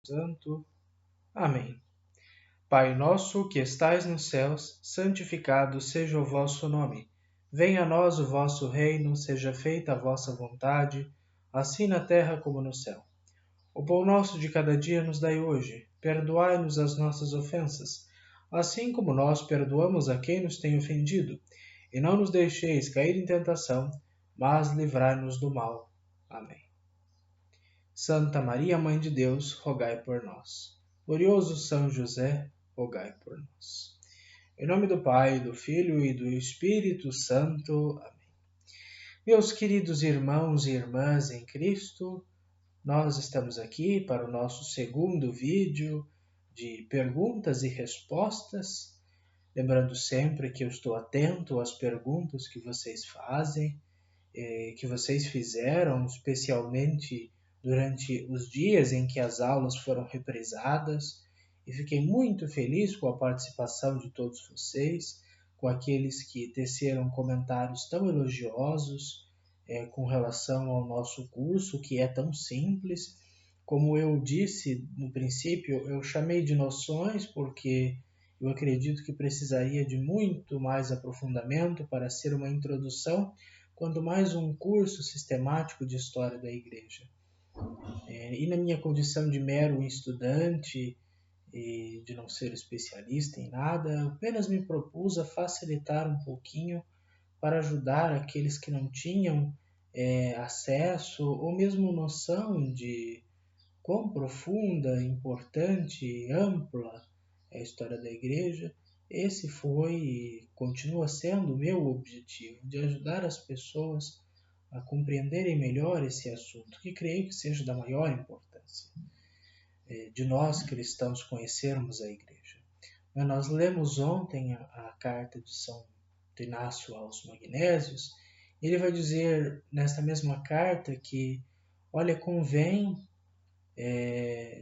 Santo. Amém. Pai nosso que estais nos céus, santificado seja o vosso nome. Venha a nós o vosso reino, seja feita a vossa vontade, assim na terra como no céu. O pão nosso de cada dia nos dai hoje. Perdoai-nos as nossas ofensas, assim como nós perdoamos a quem nos tem ofendido. E não nos deixeis cair em tentação, mas livrai-nos do mal. Amém. Santa Maria, Mãe de Deus, rogai por nós. Glorioso São José, rogai por nós. Em nome do Pai, do Filho e do Espírito Santo. Amém. Meus queridos irmãos e irmãs em Cristo, nós estamos aqui para o nosso segundo vídeo de perguntas e respostas. Lembrando sempre que eu estou atento às perguntas que vocês fazem, que vocês fizeram, especialmente durante os dias em que as aulas foram reprisadas, e fiquei muito feliz com a participação de todos vocês, com aqueles que teceram comentários tão elogiosos com relação ao nosso curso, que é tão simples. Como eu disse no princípio, eu chamei de noções porque eu acredito que precisaria de muito mais aprofundamento para ser uma introdução, quanto mais um curso sistemático de história da Igreja. E na minha condição de mero estudante e de não ser especialista em nada, apenas me propus a facilitar um pouquinho para ajudar aqueles que não tinham acesso ou mesmo noção de quão profunda, importante e ampla é a história da Igreja. Esse foi e continua sendo o meu objetivo, de ajudar as pessoas a compreenderem melhor esse assunto, que creio que seja da maior importância, de nós cristãos conhecermos a Igreja. Nós lemos ontem a carta de São Inácio aos Magnésios. Ele vai dizer nesta mesma carta que, olha, convém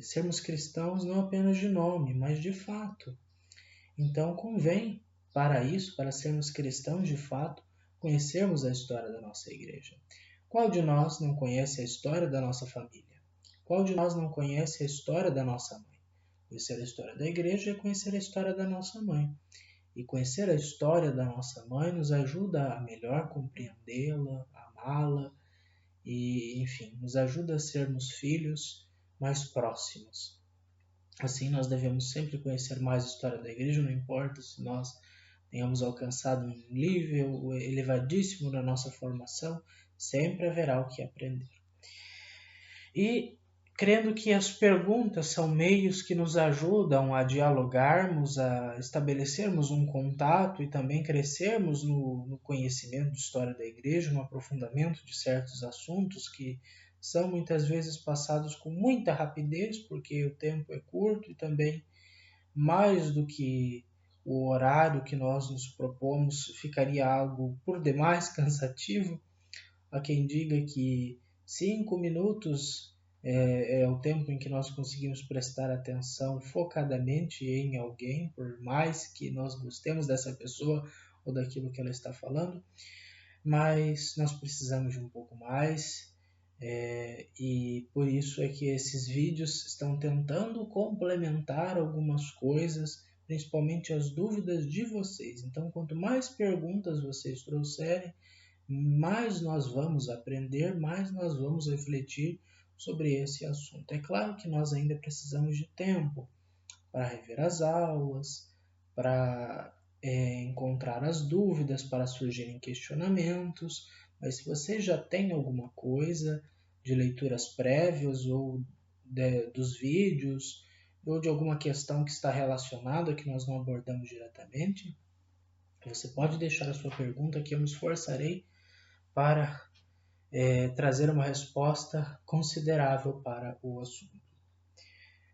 sermos cristãos não apenas de nome, mas de fato. Então convém, para isso, para sermos cristãos de fato, conhecermos a história da nossa igreja. Qual de nós não conhece a história da nossa família? Qual de nós não conhece a história da nossa mãe? Conhecer a história da igreja é conhecer a história da nossa mãe. E conhecer a história da nossa mãe nos ajuda a melhor compreendê-la, amá-la e, enfim, nos ajuda a sermos filhos mais próximos. Assim, nós devemos sempre conhecer mais a história da igreja, não importa se nós tenhamos alcançado um nível elevadíssimo na nossa formação, sempre haverá o que aprender. E crendo que as perguntas são meios que nos ajudam a dialogarmos, a estabelecermos um contato e também crescermos no conhecimento de história da igreja, no aprofundamento de certos assuntos que são muitas vezes passados com muita rapidez, porque o tempo é curto e também, mais do que o horário que nós nos propomos, ficaria algo por demais cansativo. Há quem diga que 5 minutos é o tempo em que nós conseguimos prestar atenção focadamente em alguém, por mais que nós gostemos dessa pessoa ou daquilo que ela está falando, mas nós precisamos de um pouco mais, e por isso é que esses vídeos estão tentando complementar algumas coisas, principalmente as dúvidas de vocês. Então, quanto mais perguntas vocês trouxerem, mais nós vamos aprender, mais nós vamos refletir sobre esse assunto. É claro que nós ainda precisamos de tempo para rever as aulas, para encontrar as dúvidas, para surgirem questionamentos, mas se você já tem alguma coisa de leituras prévias ou dos vídeos, ou de alguma questão que está relacionada que nós não abordamos diretamente, você pode deixar a sua pergunta que eu me esforçarei para trazer uma resposta considerável para o assunto.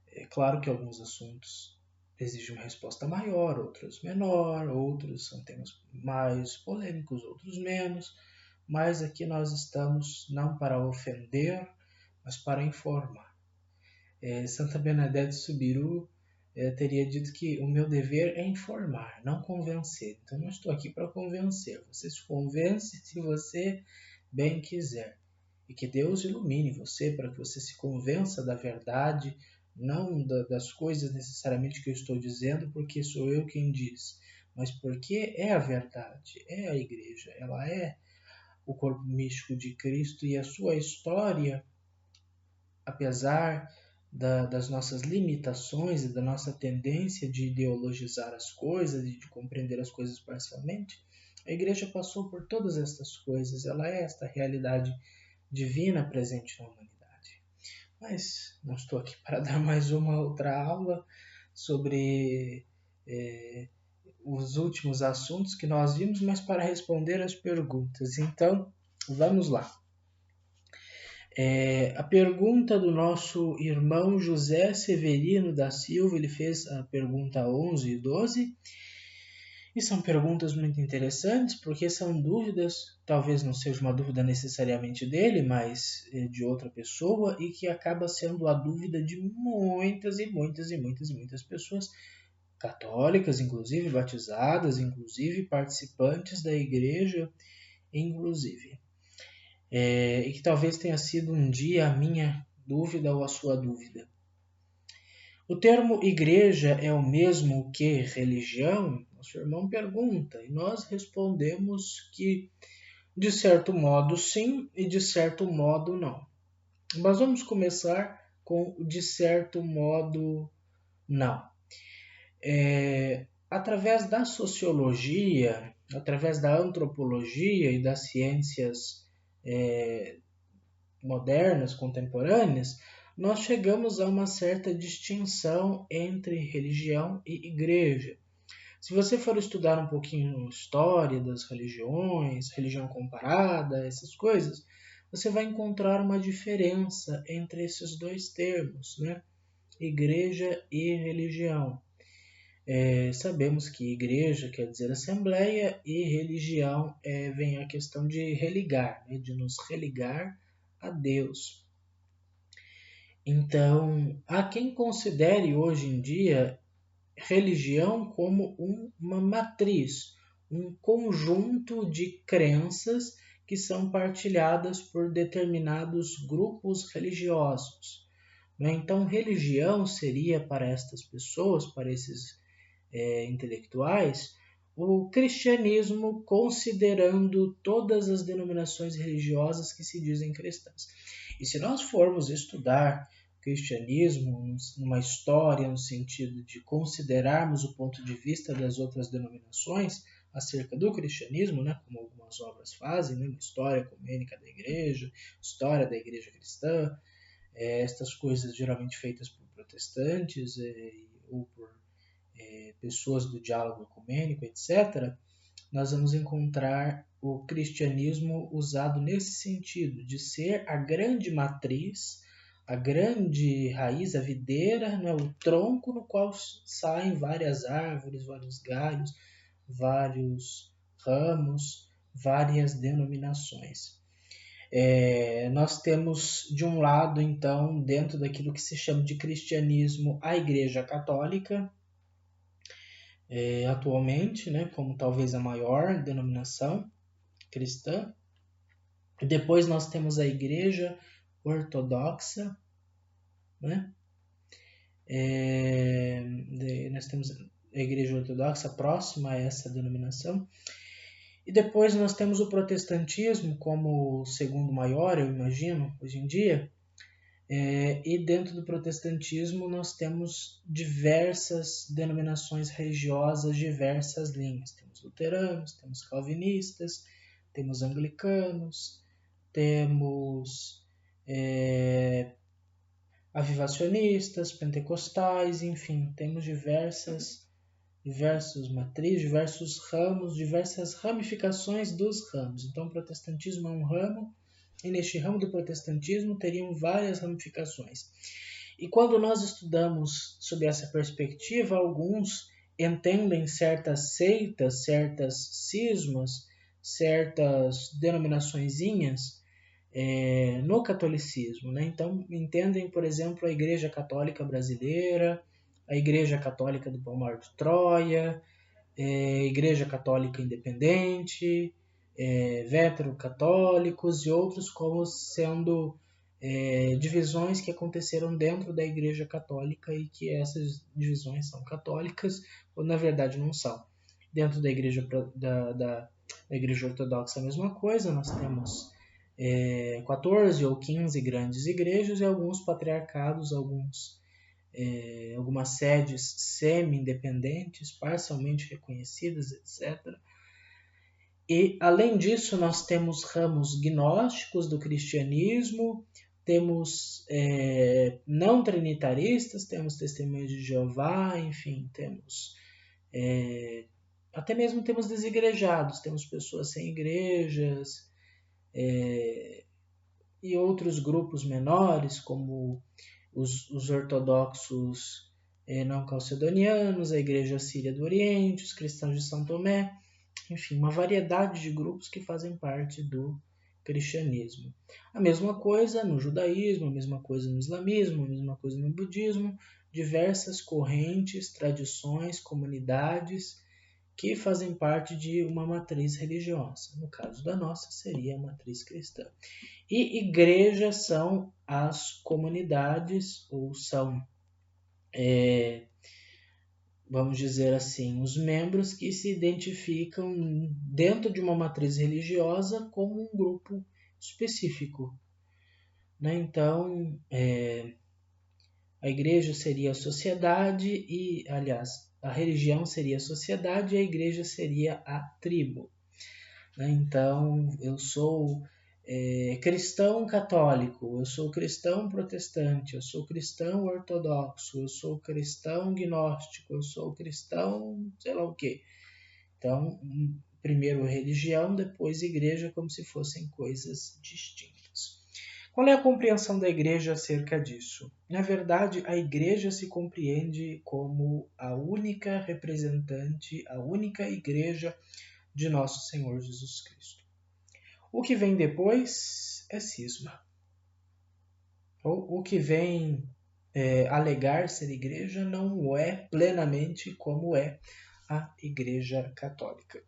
É claro que alguns assuntos exigem uma resposta maior, outros menor, outros são temas mais polêmicos, outros menos, mas aqui nós estamos não para ofender, mas para informar. Santa Bernadette Soubirous teria dito que o meu dever é informar, não convencer. Então não estou aqui para convencer. Você se convence se você bem quiser. E que Deus ilumine você para que você se convença da verdade não das coisas necessariamente que eu estou dizendo, porque sou eu quem diz, mas porque é a verdade, é a igreja, ela é o corpo místico de Cristo e a sua história, apesar das nossas limitações e da nossa tendência de ideologizar as coisas e de compreender as coisas parcialmente, a igreja passou por todas estas coisas, ela é esta realidade divina presente na humanidade. Mas não estou aqui para dar mais uma outra aula sobre os últimos assuntos que nós vimos, mas para responder as perguntas. Então, vamos lá. A pergunta do nosso irmão José Severino da Silva, ele fez a pergunta 11 e 12, e são perguntas muito interessantes, porque são dúvidas, talvez não seja uma dúvida necessariamente dele, mas de outra pessoa, e que acaba sendo a dúvida de muitas e muitas e muitas e muitas pessoas, católicas, inclusive, batizadas, inclusive, participantes da igreja, inclusive. E que talvez tenha sido um dia a minha dúvida ou a sua dúvida. O termo igreja é o mesmo que religião? Nosso irmão pergunta, e nós respondemos que, de certo modo, sim, e de certo modo, não. Mas vamos começar com o de certo modo, não. Através da sociologia, através da antropologia e das ciências modernas, contemporâneas, nós chegamos a uma certa distinção entre religião e igreja. Se você for estudar um pouquinho a história das religiões, religião comparada, essas coisas, você vai encontrar uma diferença entre esses dois termos, né? Igreja e religião. Sabemos que igreja quer dizer assembleia e religião vem a questão de religar, né? De nos religar a Deus. Então, há quem considere hoje em dia religião como uma matriz, um conjunto de crenças que são partilhadas por determinados grupos religiosos. Então, religião seria para estas pessoas, para esses intelectuais, o cristianismo considerando todas as denominações religiosas que se dizem cristãs. E se nós formos estudar cristianismo numa história, no sentido de considerarmos o ponto de vista das outras denominações acerca do cristianismo, né, como algumas obras fazem, né, uma história ecumênica da igreja, história da igreja cristã, estas coisas geralmente feitas por protestantes ou por pessoas do diálogo ecumênico, etc., nós vamos encontrar o cristianismo usado nesse sentido, de ser a grande matriz, a grande raiz, a videira, né, o tronco no qual saem várias árvores, vários galhos, vários ramos, várias denominações. Nós temos, de um lado, então, dentro daquilo que se chama de cristianismo, a Igreja Católica, atualmente, né, como talvez a maior denominação cristã. Depois nós temos a Igreja Ortodoxa, né? Nós temos a Igreja Ortodoxa próxima a essa denominação. E depois nós temos o protestantismo como o segundo maior, eu imagino, hoje em dia. E dentro do protestantismo nós temos diversas denominações religiosas, diversas linhas. Temos luteranos, temos calvinistas, temos anglicanos, temos avivacionistas, pentecostais, enfim, temos diversas matrizes, diversos ramos, diversas ramificações dos ramos. Então, o protestantismo é um ramo, e neste ramo do protestantismo teriam várias ramificações. E quando nós estudamos sob essa perspectiva, alguns entendem certas seitas, certas cismas, certas denominaçõezinhas no catolicismo, né? Então, entendem, por exemplo, a Igreja Católica Brasileira, a Igreja Católica do Palmar de Troia, Igreja Católica Independente, veterocatólicos e outros como sendo divisões que aconteceram dentro da Igreja Católica e que essas divisões são católicas, ou na verdade não são. Dentro da Igreja, da Igreja Ortodoxa é a mesma coisa, nós temos 14 ou 15 grandes igrejas e alguns patriarcados, algumas sedes semi-independentes, parcialmente reconhecidas, etc. E, além disso, nós temos ramos gnósticos do cristianismo, temos não trinitaristas, temos testemunhas de Jeová, enfim, temos até mesmo temos desigrejados, temos pessoas sem igrejas e outros grupos menores, como os ortodoxos não calcedonianos, a Igreja Síria do Oriente, os cristãos de São Tomé, enfim, uma variedade de grupos que fazem parte do cristianismo. A mesma coisa no judaísmo, a mesma coisa no islamismo, a mesma coisa no budismo, diversas correntes, tradições, comunidades que fazem parte de uma matriz religiosa. No caso da nossa, seria a matriz cristã. E igrejas são as comunidades, ou são, vamos dizer assim, os membros que se identificam dentro de uma matriz religiosa como um grupo específico. Né? Então, a igreja seria a sociedade e, aliás, a religião seria a sociedade e a igreja seria a tribo. Né? Então, eu sou cristão católico, eu sou cristão protestante, eu sou cristão ortodoxo, eu sou cristão gnóstico, eu sou cristão sei lá o quê. Então, primeiro religião, depois igreja, como se fossem coisas distintas. Qual é a compreensão da igreja acerca disso? Na verdade, a igreja se compreende como a única representante, a única igreja de nosso Senhor Jesus Cristo. O que vem depois é cisma. O que vem alegar ser igreja não o é plenamente como é a Igreja Católica.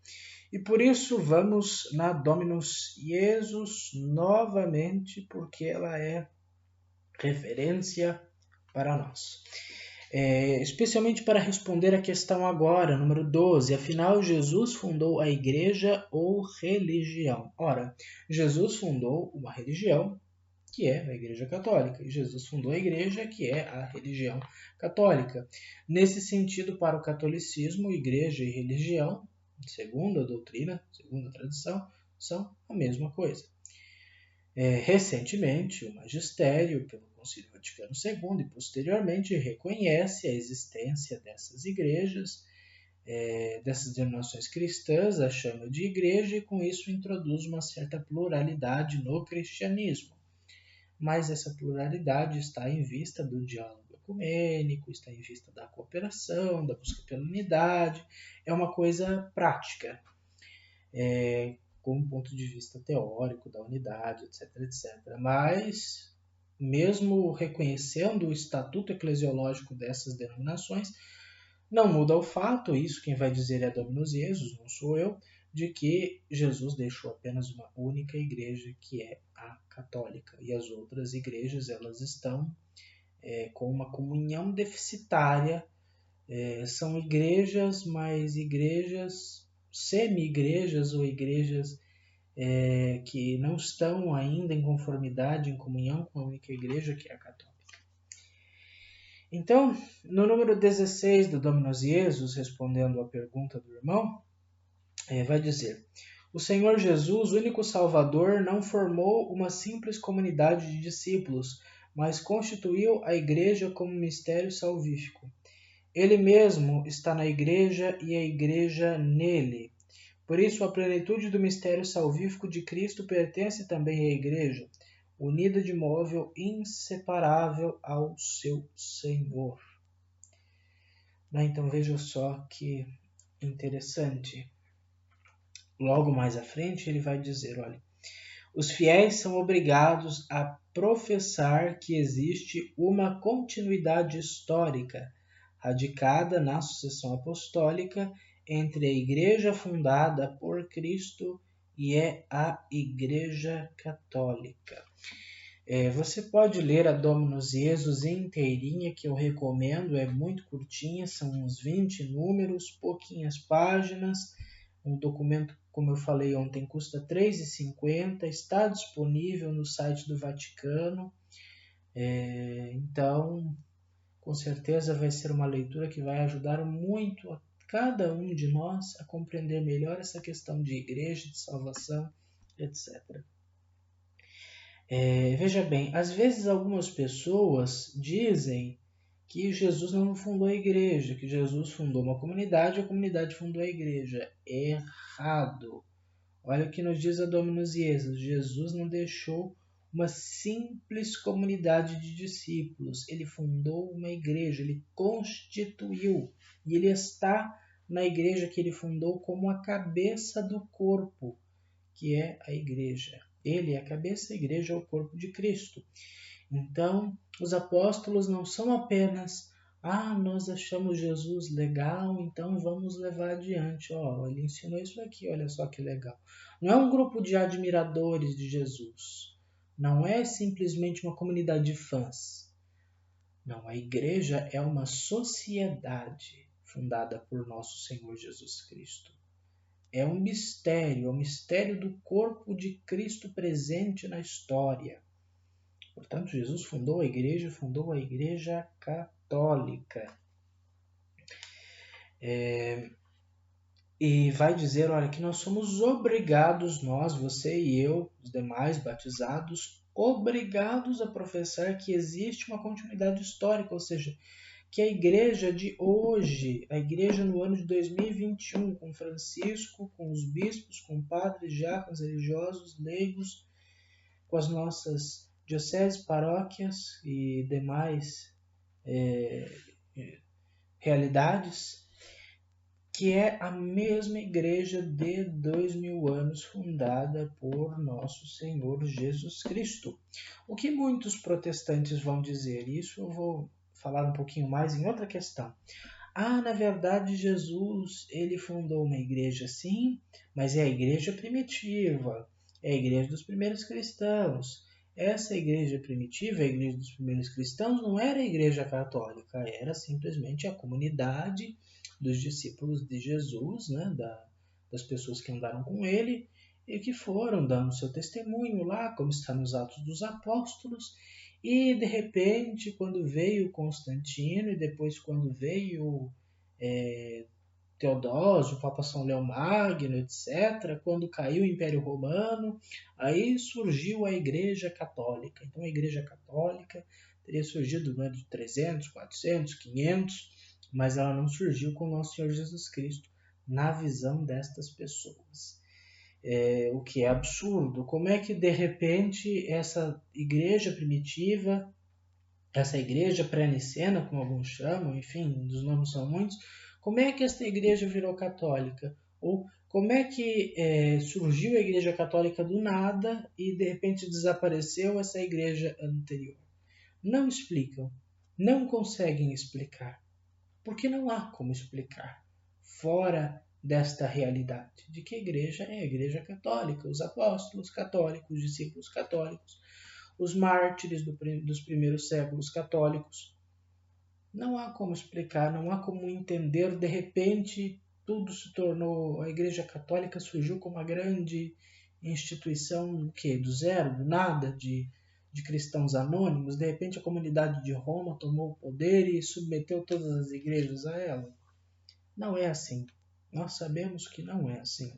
E por isso vamos na Dominus Iesus novamente, porque ela é referência para nós. Especialmente para responder a questão agora, número 12. Afinal, Jesus fundou a igreja ou religião? Ora, Jesus fundou uma religião, que é a Igreja Católica, e Jesus fundou a igreja, que é a religião católica. Nesse sentido, para o catolicismo, igreja e religião, segundo a doutrina, segundo a tradição, são a mesma coisa. Recentemente, o magistério, pelo Concílio Vaticano II, e posteriormente reconhece a existência dessas igrejas, dessas denominações cristãs, a chama de igreja, e com isso introduz uma certa pluralidade no cristianismo. Mas essa pluralidade está em vista do diálogo ecumênico, está em vista da cooperação, da busca pela unidade, é uma coisa prática, com um ponto de vista teórico da unidade, etc, etc. Mas, mesmo reconhecendo o estatuto eclesiológico dessas denominações, não muda o fato, isso quem vai dizer é Dominus Iesus, não sou eu, de que Jesus deixou apenas uma única igreja, que é a católica, e as outras igrejas elas estão com uma comunhão deficitária, são igrejas, mas igrejas, semi-igrejas ou igrejas que não estão ainda em conformidade, em comunhão com a única igreja, que é a católica. Então, no número 16 do Dominus Iesus, respondendo à pergunta do irmão, vai dizer: o Senhor Jesus, único Salvador, não formou uma simples comunidade de discípulos, mas constituiu a igreja como mistério salvífico. Ele mesmo está na igreja e a igreja nele. Por isso, a plenitude do mistério salvífico de Cristo pertence também à igreja, unida de móvel inseparável ao seu Senhor. Então veja só que interessante. Logo mais à frente ele vai dizer, olha, os fiéis são obrigados a professar que existe uma continuidade histórica, radicada na sucessão apostólica entre a igreja fundada por Cristo e a Igreja Católica. Você pode ler a Dominus Jesus inteirinha, que eu recomendo, é muito curtinha, são uns 20 números, pouquinhas páginas. Um documento, como eu falei ontem, custa R$ 3,50, está disponível no site do Vaticano. Então, com certeza vai ser uma leitura que vai ajudar muito a cada um de nós a compreender melhor essa questão de igreja, de salvação, etc. Veja bem, às vezes algumas pessoas dizem que Jesus não fundou a igreja, que Jesus fundou uma comunidade e a comunidade fundou a igreja. Errado. Olha o que nos diz a Dominus Jesus. Jesus não deixou uma simples comunidade de discípulos. Ele fundou uma igreja, ele constituiu. E ele está na igreja que ele fundou como a cabeça do corpo, que é a igreja. Ele é a cabeça, a igreja é o corpo de Cristo. Então, os apóstolos não são apenas, nós achamos Jesus legal, então vamos levar adiante. Ele ensinou isso aqui, olha só que legal. Não é um grupo de admiradores de Jesus. Não é simplesmente uma comunidade de fãs. Não, a igreja é uma sociedade fundada por nosso Senhor Jesus Cristo. É um mistério, é o mistério do corpo de Cristo presente na história. Portanto, Jesus fundou a igreja católica. E vai dizer, olha, que nós somos obrigados, nós, você e eu, os demais batizados, obrigados a professar que existe uma continuidade histórica, ou seja, que a igreja de hoje, a igreja no ano de 2021, com Francisco, com os bispos, com padres, diáconos, religiosos, leigos, com as nossas dioceses, paróquias e demais realidades, que é a mesma igreja de 2000 anos fundada por nosso Senhor Jesus Cristo. O que muitos protestantes vão dizer? Isso eu vou falar um pouquinho mais em outra questão. Na verdade, Jesus, ele fundou uma igreja sim, mas é a igreja primitiva, é a igreja dos primeiros cristãos. Essa igreja primitiva, a igreja dos primeiros cristãos, não era a igreja católica, era simplesmente a comunidade dos discípulos de Jesus, né, das pessoas que andaram com ele e que foram dando seu testemunho lá, como está nos Atos dos Apóstolos. E de repente, quando veio Constantino e depois quando veio Teodósio, o Papa São Leão Magno, etc., quando caiu o Império Romano, aí surgiu a Igreja Católica. Então a Igreja Católica teria surgido no ano de 300, 400, 500, mas ela não surgiu com o nosso Senhor Jesus Cristo na visão destas pessoas. O que é absurdo. Como é que de repente essa igreja primitiva, essa igreja pré-nicena, como alguns chamam, enfim, os nomes são muitos, como é que esta igreja virou católica? Ou como é que surgiu a igreja católica do nada e de repente desapareceu essa igreja anterior? Não explicam, não conseguem explicar, porque não há como explicar fora desta realidade de que a igreja é a igreja católica, os apóstolos católicos, os discípulos católicos, os mártires dos primeiros séculos católicos. Não há como explicar, não há como entender. De repente, tudo se tornou... A igreja católica surgiu como uma grande instituição do zero, do nada, de cristãos anônimos. De repente, a comunidade de Roma tomou o poder e submeteu todas as igrejas a ela. Não é assim. Nós sabemos que não é assim.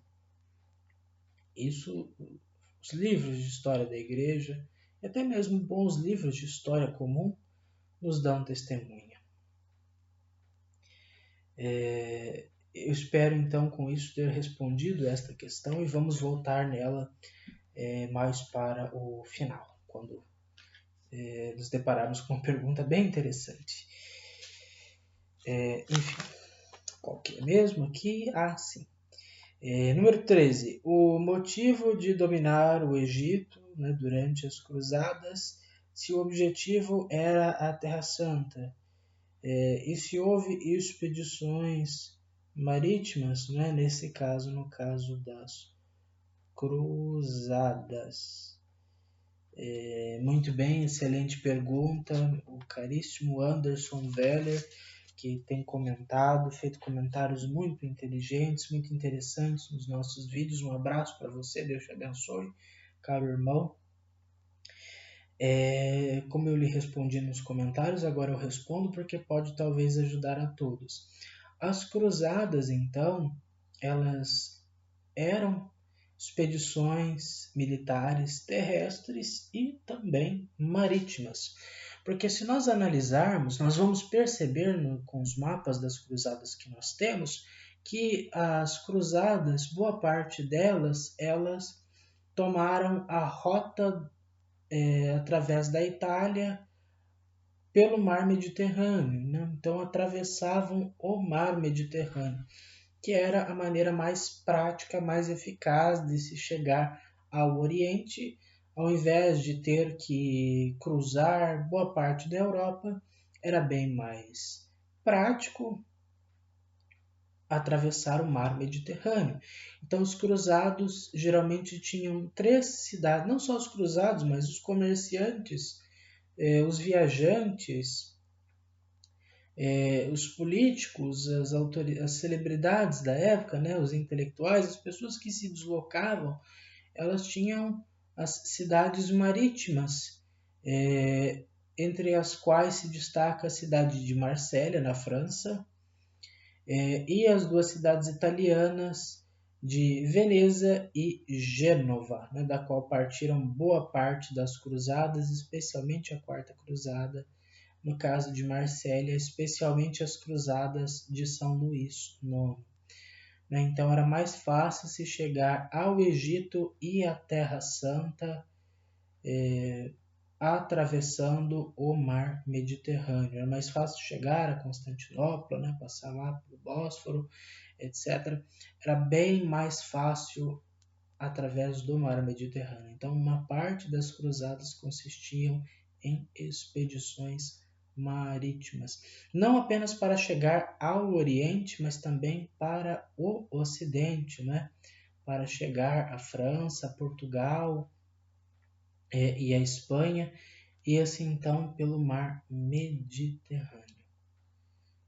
Isso, os livros de história da igreja, e até mesmo bons livros de história comum, nos dão testemunha. Eu espero então com isso ter respondido esta questão e vamos voltar nela mais para o final, quando nos depararmos com uma pergunta bem interessante. Enfim, qual que é mesmo aqui? Sim. Número 13. O motivo de dominar o Egito, né, durante as cruzadas, se o objetivo era a Terra Santa. E se houve expedições marítimas, né, nesse caso, no caso das cruzadas. Muito bem, excelente pergunta. O caríssimo Anderson Weller, que tem feito comentários muito inteligentes, muito interessantes nos nossos vídeos. Um abraço para você, Deus te abençoe, caro irmão. Como eu lhe respondi nos comentários, agora eu respondo porque pode talvez ajudar a todos. As cruzadas, então, elas eram expedições militares terrestres e também marítimas. Porque se nós analisarmos, nós vamos perceber com os mapas das cruzadas que nós temos, que as cruzadas, boa parte delas, elas tomaram a rota através da Itália pelo mar Mediterrâneo, né? Então atravessavam o mar Mediterrâneo, que era a maneira mais prática, mais eficaz de se chegar ao Oriente, ao invés de ter que cruzar boa parte da Europa, era bem mais prático atravessar o mar Mediterrâneo. Então os cruzados geralmente tinham 3 cidades, não só os cruzados, mas os comerciantes, os viajantes, os políticos, as celebridades da época, né, os intelectuais, as pessoas que se deslocavam, elas tinham as cidades marítimas, entre as quais se destaca a cidade de Marsella, na França, e as 2 cidades italianas de Veneza e Gênova, né, da qual partiram boa parte das cruzadas, especialmente a Quarta Cruzada, no caso de Marsella, especialmente as cruzadas de São Luís IX. Então era mais fácil se chegar ao Egito e à Terra Santa atravessando o mar Mediterrâneo. Era mais fácil chegar a Constantinopla, né, passar lá pelo Bósforo, etc. Era bem mais fácil através do mar Mediterrâneo. Então, uma parte das cruzadas consistiam em expedições marítimas, não apenas para chegar ao Oriente, mas também para o Ocidente, né? Para chegar à França, Portugal e à Espanha, e assim então pelo mar Mediterrâneo,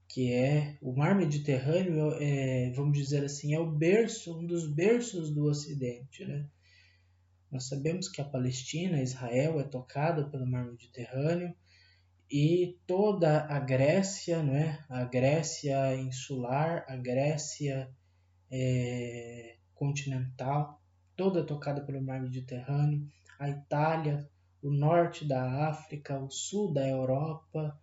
que é o mar Mediterrâneo, vamos dizer assim, é um dos berços do Ocidente, né? Nós sabemos que a Palestina, Israel, é tocada pelo mar Mediterrâneo, e toda a Grécia, não é? A Grécia insular, a Grécia continental, toda tocada pelo mar Mediterrâneo, a Itália, o norte da África, o sul da Europa,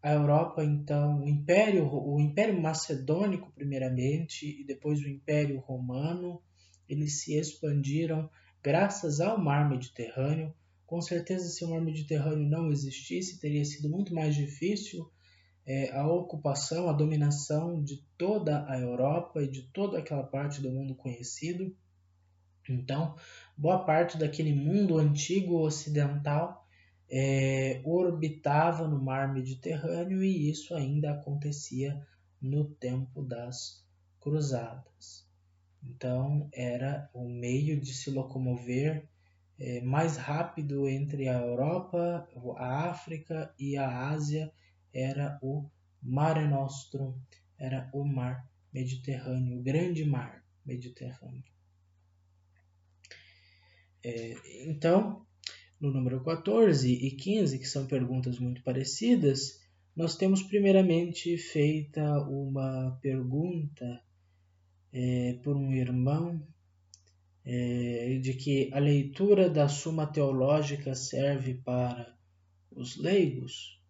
a Europa, então, o Império Macedônico, primeiramente, e depois o Império Romano, eles se expandiram graças ao mar Mediterrâneo. Com certeza, se o mar Mediterrâneo não existisse, teria sido muito mais difícil a ocupação, a dominação de toda a Europa e de toda aquela parte do mundo conhecido. Então, boa parte daquele mundo antigo ocidental orbitava no mar Mediterrâneo, e isso ainda acontecia no tempo das cruzadas. Então, era o meio de se locomover mais rápido entre a Europa, a África e a Ásia, era o Mare Nostrum, era o mar Mediterrâneo, o grande mar Mediterrâneo. Então, no número 14 e 15, que são perguntas muito parecidas, nós temos primeiramente feita uma pergunta por um irmão de que a leitura da Suma Teológica serve para os leigos.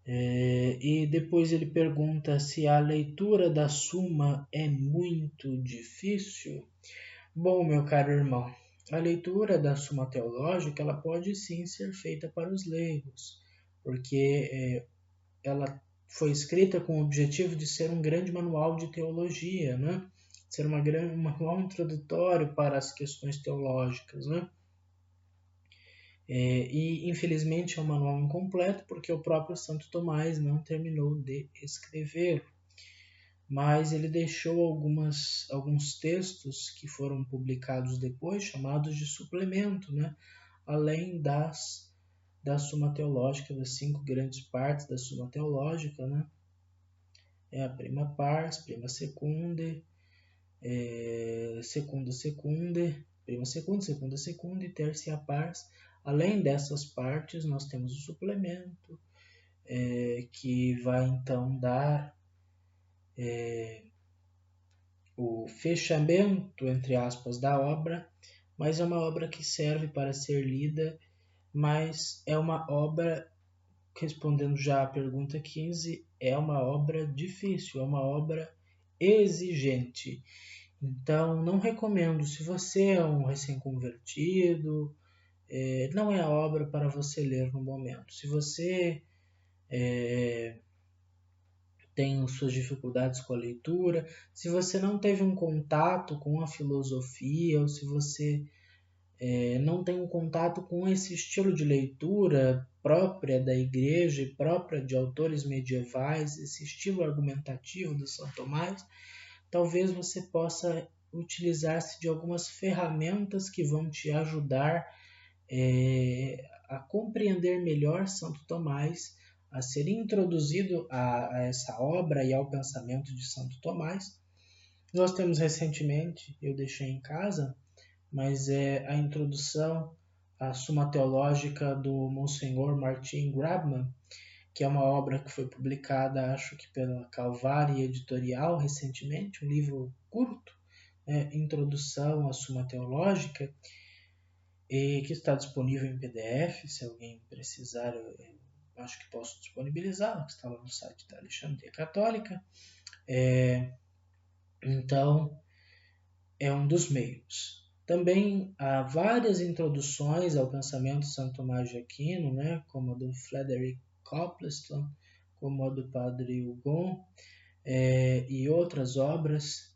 E depois ele pergunta se a leitura da Suma é muito difícil. Bom, meu caro irmão, a leitura da Suma Teológica ela pode sim ser feita para os leigos, porque ela foi escrita com o objetivo de ser um grande manual de teologia, né? Ser um manual introdutório para as questões teológicas, né? E infelizmente é um manual incompleto porque o próprio Santo Tomás não terminou de escrever. mas ele deixou alguns textos que foram publicados depois, chamados de suplemento, né? Além da Suma Teológica, das 5 grandes partes da Suma Teológica, né? É a prima pars, prima secunde, secunda secunde, prima segunda secunda e tercia pars. Além dessas partes, nós temos o suplemento, que vai então dar o fechamento, entre aspas, da obra, mas é uma obra que serve para ser lida, mas é uma obra, respondendo já à pergunta 15, é uma obra difícil, é uma obra exigente. Então, não recomendo. Se você é um recém-convertido, não é a obra para você ler no momento. Se você tem suas dificuldades com a leitura, se você não teve um contato com a filosofia, ou se você não tem um contato com esse estilo de leitura própria da igreja e própria de autores medievais, esse estilo argumentativo do São Tomás, talvez você possa utilizar-se de algumas ferramentas que vão te ajudar a compreender melhor Santo Tomás, a ser introduzido a essa obra e ao pensamento de Santo Tomás. Nós temos recentemente, eu deixei em casa, mas é a introdução à Suma Teológica do Monsenhor Martin Grabman, que é uma obra que foi publicada, acho que pela Calvária Editorial recentemente, um livro curto, Introdução à Suma Teológica, e que está disponível em PDF, se alguém precisar, eu acho que posso disponibilizar, que está lá no site da Alexandria Católica. Então, é um dos meios. Também há várias introduções ao pensamento de Santo Tomás de Aquino, né, como a do Frederick Copleston, como a do Padre Hugon, e outras obras.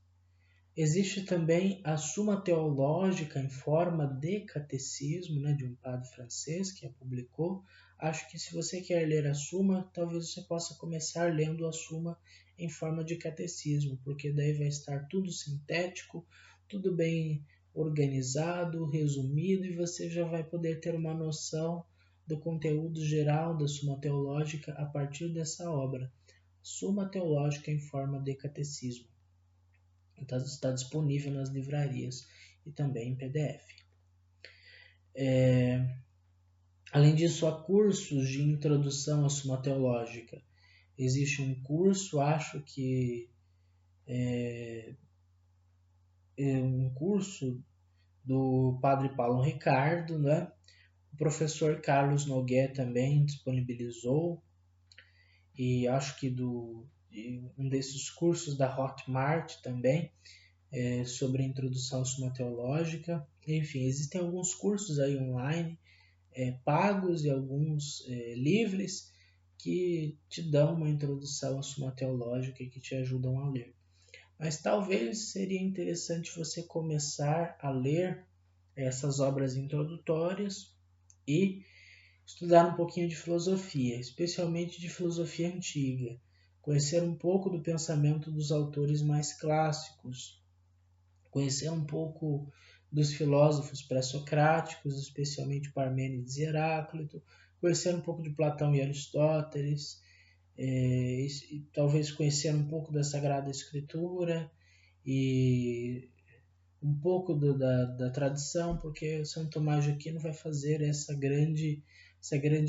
Existe também a Suma Teológica em forma de catecismo, né, de um padre francês que a publicou. Acho que se você quer ler a Suma, talvez você possa começar lendo a Suma em forma de catecismo, porque daí vai estar tudo sintético, tudo bem organizado, resumido, e você já vai poder ter uma noção do conteúdo geral da Suma Teológica a partir dessa obra. Suma Teológica em forma de catecismo. Então, está disponível nas livrarias e também em PDF. Além disso, há cursos de introdução à Suma Teológica. Existe um curso, acho que é um curso do Padre Paulo Ricardo, né? O professor Carlos Noguet também disponibilizou, e acho que um desses cursos da Hotmart também, sobre a introdução à Suma Teológica. Enfim, existem alguns cursos aí online, pagos e alguns livres, que te dão uma introdução à Suma Teológica e que te ajudam a ler. Mas talvez seria interessante você começar a ler essas obras introdutórias e estudar um pouquinho de filosofia, especialmente de filosofia antiga, conhecer um pouco do pensamento dos autores mais clássicos, conhecer um pouco dos filósofos pré-socráticos, especialmente Parmênides e Heráclito, conhecer um pouco de Platão e Aristóteles, e talvez conhecer um pouco da Sagrada Escritura e um pouco da tradição, porque São Tomás de Aquino vai fazer essa grande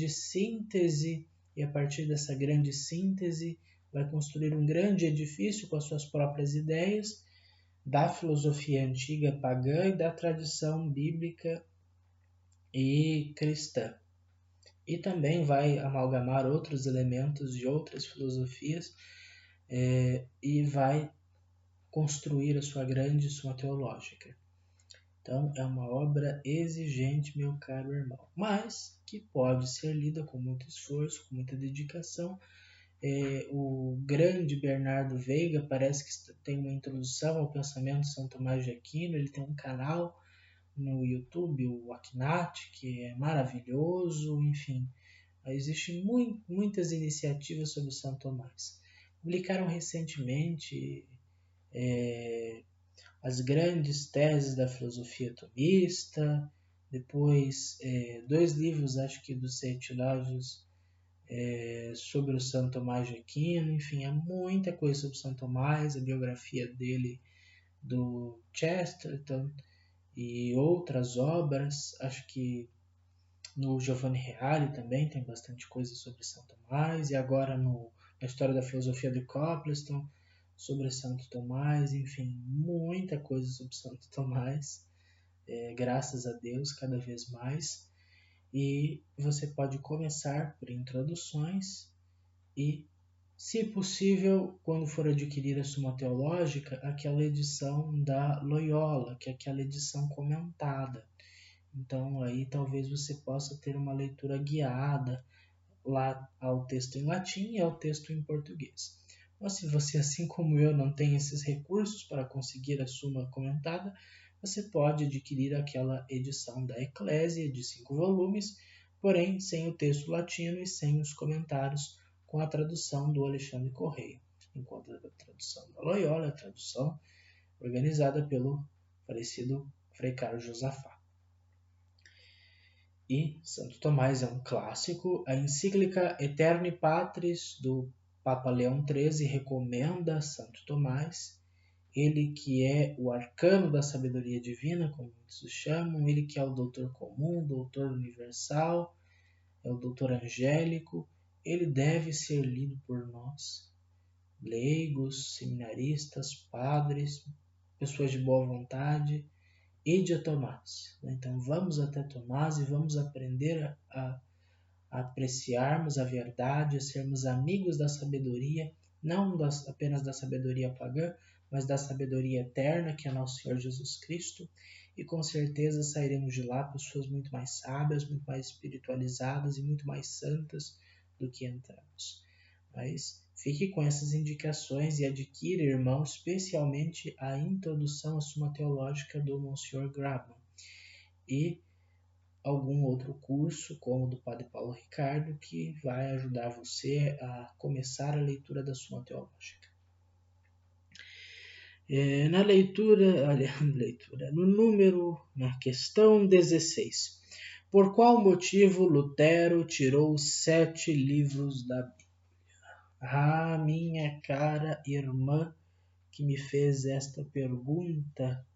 síntese, e a partir dessa grande síntese vai construir um grande edifício com as suas próprias ideias, da filosofia antiga pagã e da tradição bíblica e cristã. E também vai amalgamar outros elementos de outras filosofias, e vai construir a sua grande Suma Teológica. Então, é uma obra exigente, meu caro irmão, mas que pode ser lida com muito esforço, com muita dedicação. O grande Bernardo Veiga parece que tem uma introdução ao pensamento de São Tomás de Aquino. Ele tem um canal no YouTube, o Aknat, que é maravilhoso. Enfim, existem muitas iniciativas sobre São Tomás. publicaram recentemente as grandes teses da filosofia tomista, depois 2 livros, acho que dos 7 Lágios, sobre o Santo Tomás de Aquino, enfim, há muita coisa sobre Santo Tomás, a biografia dele do Chesterton e outras obras, acho que no Giovanni Reale também tem bastante coisa sobre São Tomás, e agora na História da Filosofia de Copleston, sobre Santo Tomás, enfim, muita coisa sobre Santo Tomás, graças a Deus, cada vez mais. E você pode começar por introduções e, se possível, quando for adquirir a Suma Teológica, aquela edição da Loyola, que é aquela edição comentada. Então aí talvez você possa ter uma leitura guiada lá ao texto em latim e ao texto em português. Mas se você, assim como eu, não tem esses recursos para conseguir a Suma comentada, você pode adquirir aquela edição da Eclésia de 5 volumes, porém sem o texto latino e sem os comentários, com a tradução do Alexandre Correia, enquanto a tradução da Loyola é a tradução organizada pelo falecido Frei Carlos Josafá. E Santo Tomás é um clássico. A encíclica Aeterni Patris do Papa Leão XIII recomenda Santo Tomás. Ele que é o arcano da sabedoria divina, como muitos o chamam, ele que é o doutor comum, doutor universal, é o doutor angélico. Ele deve ser lido por nós, leigos, seminaristas, padres, pessoas de boa vontade. Ide a Tomás. Então vamos até Tomás e vamos aprender a apreciarmos a verdade, a sermos amigos da sabedoria, não apenas da sabedoria pagã, mas da sabedoria eterna, que é nosso Senhor Jesus Cristo, e com certeza sairemos de lá pessoas muito mais sábias, muito mais espiritualizadas e muito mais santas do que entramos. Mas fique com essas indicações e adquira, irmão, especialmente a introdução à Suma Teológica do Monsignor Grabman e algum outro curso, como o do Padre Paulo Ricardo, que vai ajudar você a começar a leitura da Suma Teológica. Na questão 16. Por qual motivo Lutero tirou 7 livros da Bíblia? Ah, minha cara irmã que me fez esta pergunta,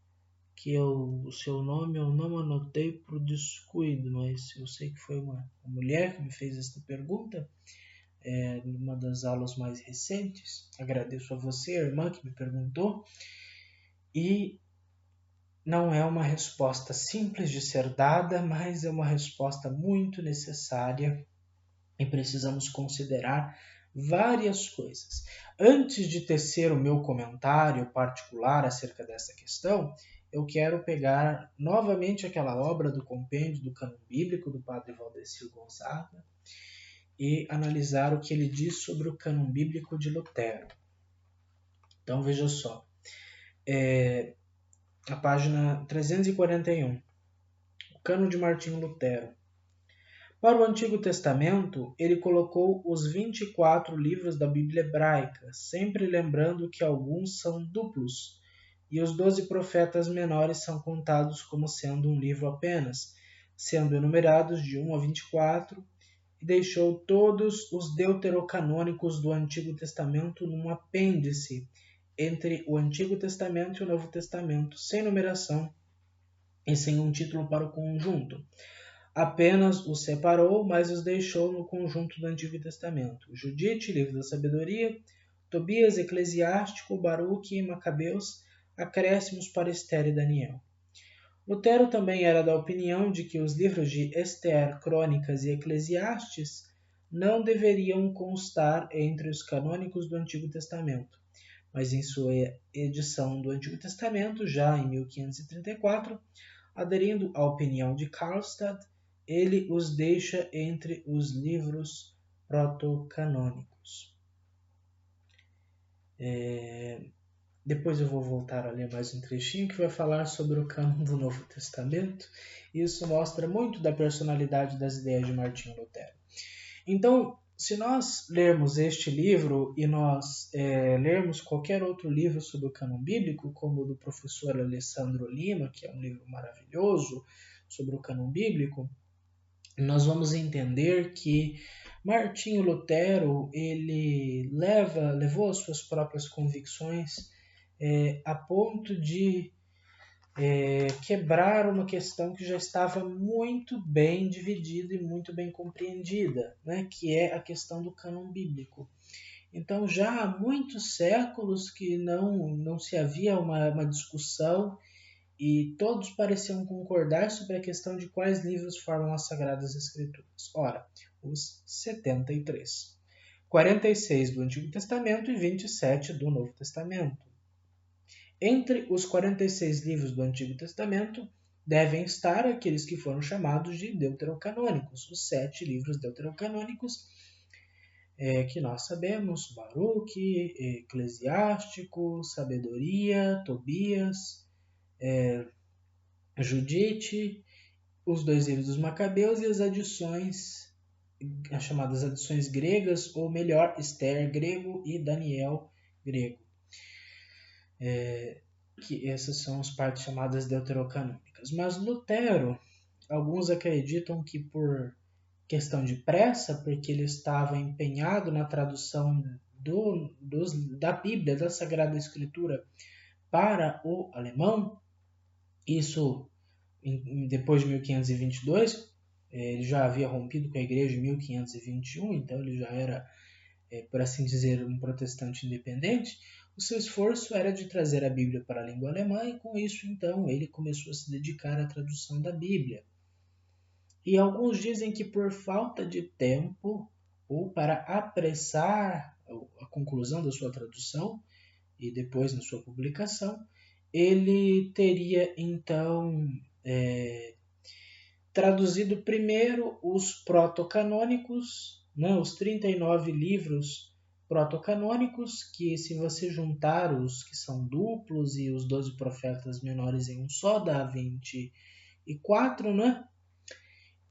que o seu nome eu não anotei por descuido, mas eu sei que foi uma mulher que me fez esta pergunta, numa das aulas mais recentes. Agradeço a você, irmã, que me perguntou. E não é uma resposta simples de ser dada, mas é uma resposta muito necessária e precisamos considerar várias coisas. Antes de tecer o meu comentário particular acerca dessa questão, eu quero pegar novamente aquela obra do compêndio do Cânon Bíblico do Padre Valdecir Gonzaga e analisar o que ele diz sobre o Cânon Bíblico de Lutero. Então veja só, a página 341, o Cânon de Martinho Lutero. Para o Antigo Testamento, ele colocou os 24 livros da Bíblia hebraica, sempre lembrando que alguns são duplos, e os 12 profetas menores são contados como sendo um livro apenas, sendo enumerados de 1 a 24, e deixou todos os deuterocanônicos do Antigo Testamento num apêndice entre o Antigo Testamento e o Novo Testamento, sem numeração e sem um título para o conjunto. Apenas os separou, mas os deixou no conjunto do Antigo Testamento. Judite, Livro da Sabedoria, Tobias, Eclesiástico, Baruque e Macabeus, acréscimos para Esther e Daniel. Lutero também era da opinião de que os livros de Esther, Crônicas e Eclesiastes não deveriam constar entre os canônicos do Antigo Testamento, mas em sua edição do Antigo Testamento, já em 1534, aderindo à opinião de Karlstadt, ele os deixa entre os livros protocanônicos. Depois eu vou voltar a ler mais um trechinho que vai falar sobre o cânon do Novo Testamento. Isso mostra muito da personalidade das ideias de Martinho Lutero. Então, Se nós lermos este livro e nós lermos qualquer outro livro sobre o cânon bíblico, como o do professor Alessandro Lima, que é um livro maravilhoso sobre o cânon bíblico, nós vamos entender que Martinho Lutero ele levou as suas próprias convicções a ponto de quebrar uma questão que já estava muito bem dividida e muito bem compreendida, né, que é a questão do cânon bíblico. Então, já há muitos séculos que não se havia uma discussão e todos pareciam concordar sobre a questão de quais livros formam as Sagradas Escrituras. Ora, os 73. 46 do Antigo Testamento e 27 do Novo Testamento. Entre os 46 livros do Antigo Testamento devem estar aqueles que foram chamados de deuterocanônicos, os 7 livros deuterocanônicos que nós sabemos: Baruque, Eclesiástico, Sabedoria, Tobias, Judite, os 2 livros dos Macabeus e as adições, as chamadas adições gregas, ou melhor, Esther grego e Daniel grego. Que essas são as partes chamadas deuterocanônicas. Mas Lutero, alguns acreditam que por questão de pressa, porque ele estava empenhado na tradução da Bíblia, da Sagrada Escritura, para o alemão, isso depois de 1522, ele já havia rompido com a igreja em 1521, então ele já era, por assim dizer, um protestante independente. O seu esforço era de trazer a Bíblia para a língua alemã e com isso, então, ele começou a se dedicar à tradução da Bíblia. E alguns dizem que por falta de tempo ou para apressar a conclusão da sua tradução e depois na sua publicação, ele teria então traduzido primeiro os protocanônicos, né, os 39 livros protocanônicos, que se você juntar os que são duplos e os 12 profetas menores em um só, dá 24, né?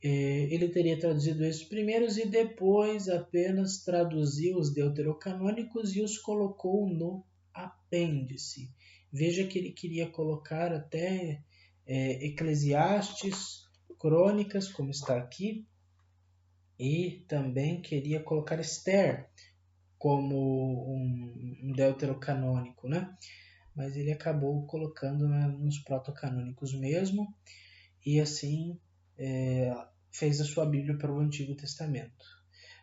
Ele teria traduzido esses primeiros e depois apenas traduziu os deuterocanônicos e os colocou no apêndice. Veja que ele queria colocar até Eclesiastes, Crônicas, como está aqui, e também queria colocar Esther como um deuterocanônico, né? Mas ele acabou colocando nos protocanônicos mesmo, e assim fez a sua Bíblia para o Antigo Testamento.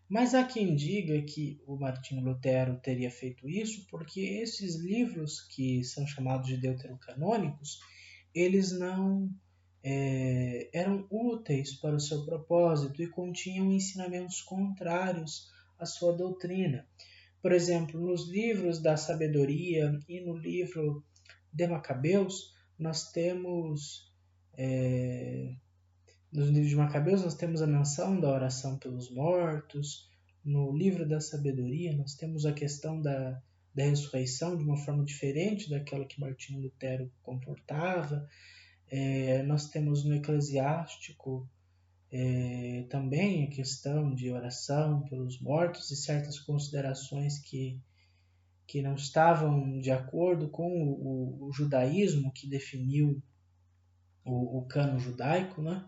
Mas há quem diga que o Martinho Lutero teria feito isso porque esses livros que são chamados de deuterocanônicos, eles não eram úteis para o seu propósito e continham ensinamentos contrários à sua doutrina. Por exemplo, nos livros da Sabedoria e no livro de Macabeus, nós temos nos livros de Macabeus nós temos a menção da oração pelos mortos. No livro da Sabedoria nós temos a questão da ressurreição de uma forma diferente daquela que Martinho Lutero comportava. Nós temos no Eclesiástico também a questão de oração pelos mortos e certas considerações que não estavam de acordo com o judaísmo que definiu o cânon judaico, né?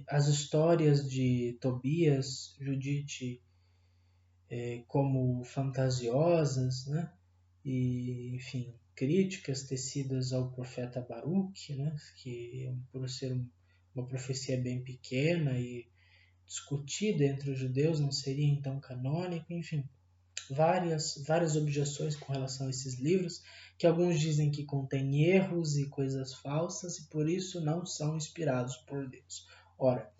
As histórias de Tobias, Judite, como fantasiosas, né? E, enfim, críticas tecidas ao profeta Baruque, né? Que por ser uma profecia bem pequena e discutida entre os judeus não seria então canônico, enfim, várias objeções com relação a esses livros, que alguns dizem que contêm erros e coisas falsas e por isso não são inspirados por Deus. Ora,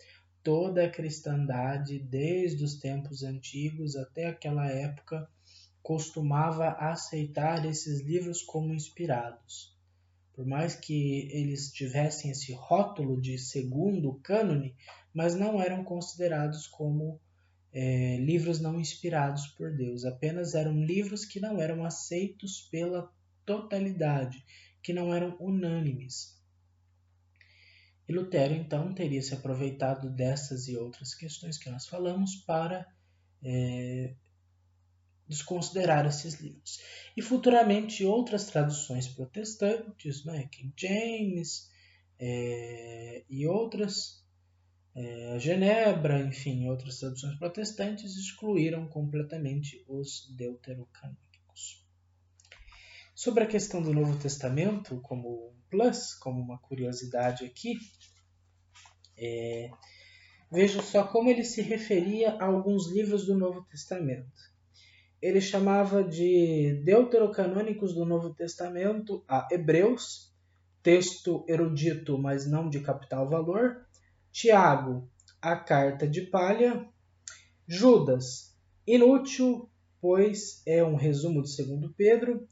toda a cristandade, desde os tempos antigos até aquela época, costumava aceitar esses livros como inspirados. Por mais que eles tivessem esse rótulo de segundo cânone, mas não eram considerados como livros não inspirados por Deus, apenas eram livros que não eram aceitos pela totalidade, que não eram unânimes. E Lutero, então, teria se aproveitado dessas e outras questões que nós falamos para desconsiderar esses livros. E futuramente outras traduções protestantes, né, King James e outras, Genebra, enfim, outras traduções protestantes excluíram completamente os deuterocanônicos. Sobre a questão do Novo Testamento, como um plus, como uma curiosidade aqui, veja só como ele se referia a alguns livros do Novo Testamento. Ele chamava de deuterocanônicos do Novo Testamento a Hebreus, texto erudito, mas não de capital valor, Tiago, a carta de palha, Judas, inútil, pois é um resumo de 2 Pedro,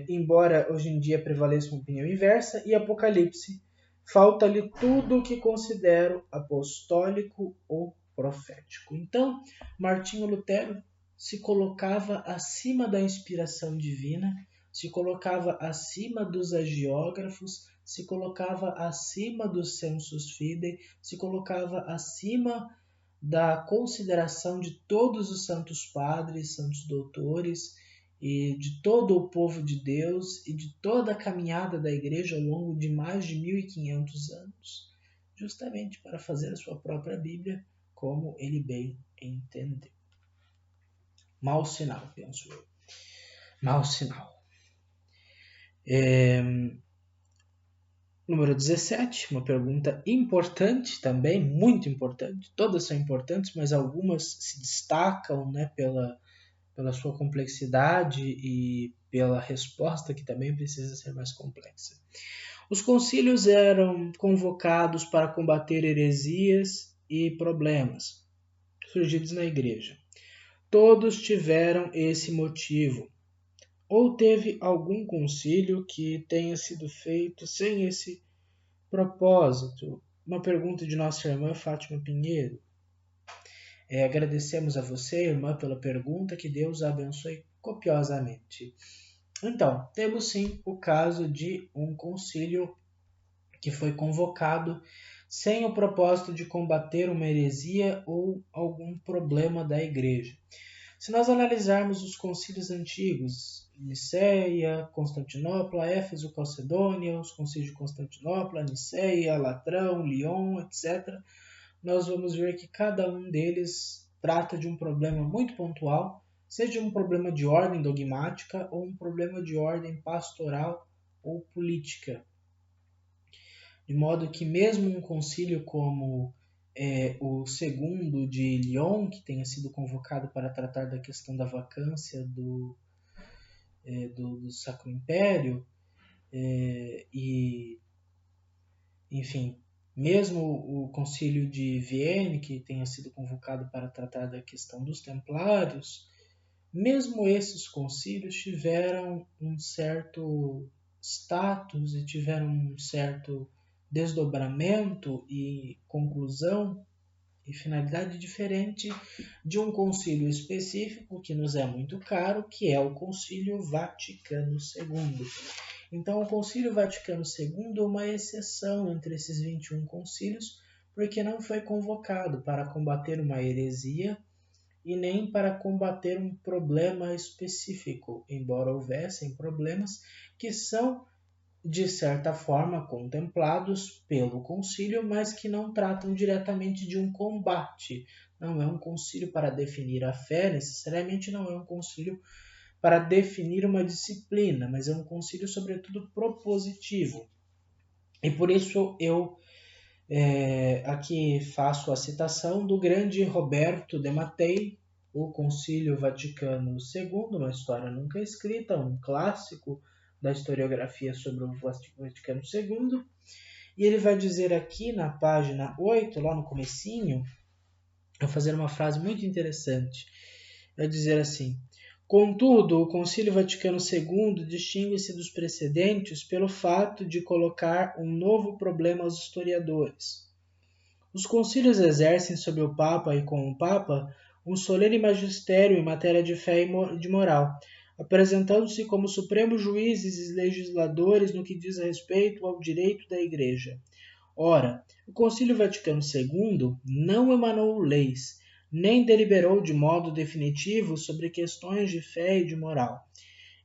embora hoje em dia prevaleça uma opinião inversa, e Apocalipse, falta-lhe tudo o que considero apostólico ou profético. Então, Martinho Lutero se colocava acima da inspiração divina, se colocava acima dos hagiógrafos, se colocava acima dos sensus fidei, se colocava acima da consideração de todos os santos padres, santos doutores, e de todo o povo de Deus e de toda a caminhada da igreja ao longo de mais de 1500 anos, justamente para fazer a sua própria Bíblia como ele bem entendeu. Mau sinal, penso eu. Mau sinal. Número 17, uma pergunta importante também, muito importante. Todas são importantes, mas algumas se destacam, né, pela sua complexidade e pela resposta que também precisa ser mais complexa. Os concílios eram convocados para combater heresias e problemas surgidos na igreja. Todos tiveram esse motivo. Ou teve algum concílio que tenha sido feito sem esse propósito? Uma pergunta de nossa irmã Fátima Pinheiro. Agradecemos a você, irmã, pela pergunta, que Deus a abençoe copiosamente. Então, temos sim o caso de um concílio que foi convocado sem o propósito de combater uma heresia ou algum problema da igreja. Se nós analisarmos os concílios antigos, Niceia, Constantinopla, Éfeso, Calcedônia, os concílios de Constantinopla, Niceia, Latrão, Lyon, etc., nós vamos ver que cada um deles trata de um problema muito pontual, seja um problema de ordem dogmática ou um problema de ordem pastoral ou política. De modo que mesmo um concílio como o segundo de Lyon, que tenha sido convocado para tratar da questão da vacância do Sacro Império, enfim, mesmo o concílio de Vienne, que tenha sido convocado para tratar da questão dos templários, mesmo esses concílios tiveram um certo status e tiveram um certo desdobramento e conclusão e finalidade diferente de um concílio específico que nos é muito caro, que é o Concílio Vaticano II. Então, o Concílio Vaticano II é uma exceção entre esses 21 concílios, porque não foi convocado para combater uma heresia e nem para combater um problema específico, embora houvessem problemas que são, de certa forma, contemplados pelo concílio, mas que não tratam diretamente de um combate. Não é um concílio para definir a fé, necessariamente não é um concílio para definir uma disciplina, mas é um concílio, sobretudo, propositivo. E por isso eu aqui faço a citação do grande Roberto de Mattei, O Concílio Vaticano II, uma história nunca escrita, um clássico da historiografia sobre o Vaticano II. E ele vai dizer aqui na página 8, lá no comecinho, vai fazer uma frase muito interessante. Vai dizer assim: contudo, o Concílio Vaticano II distingue-se dos precedentes pelo fato de colocar um novo problema aos historiadores. Os concílios exercem sobre o Papa e com o Papa um solene magistério em matéria de fé e de moral, apresentando-se como supremos juízes e legisladores no que diz respeito ao direito da Igreja. Ora, o Concílio Vaticano II não emanou leis, nem deliberou de modo definitivo sobre questões de fé e de moral.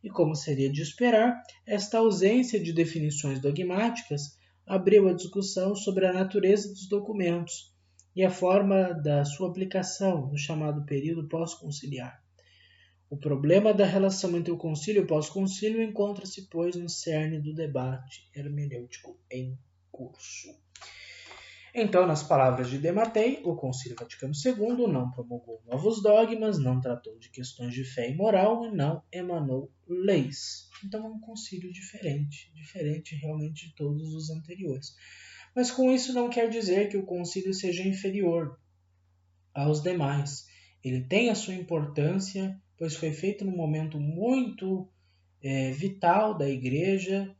E como seria de esperar, esta ausência de definições dogmáticas abriu a discussão sobre a natureza dos documentos e a forma da sua aplicação no chamado período pós-conciliar. O problema da relação entre o concílio e o pós-concílio encontra-se, pois, no cerne do debate hermenêutico em curso. Então, nas palavras de Dematei, o Concílio Vaticano II não promulgou novos dogmas, não tratou de questões de fé e moral e não emanou leis. Então é um concílio diferente realmente de todos os anteriores. Mas com isso não quer dizer que o concílio seja inferior aos demais. Ele tem a sua importância, pois foi feito num momento muito vital da Igreja,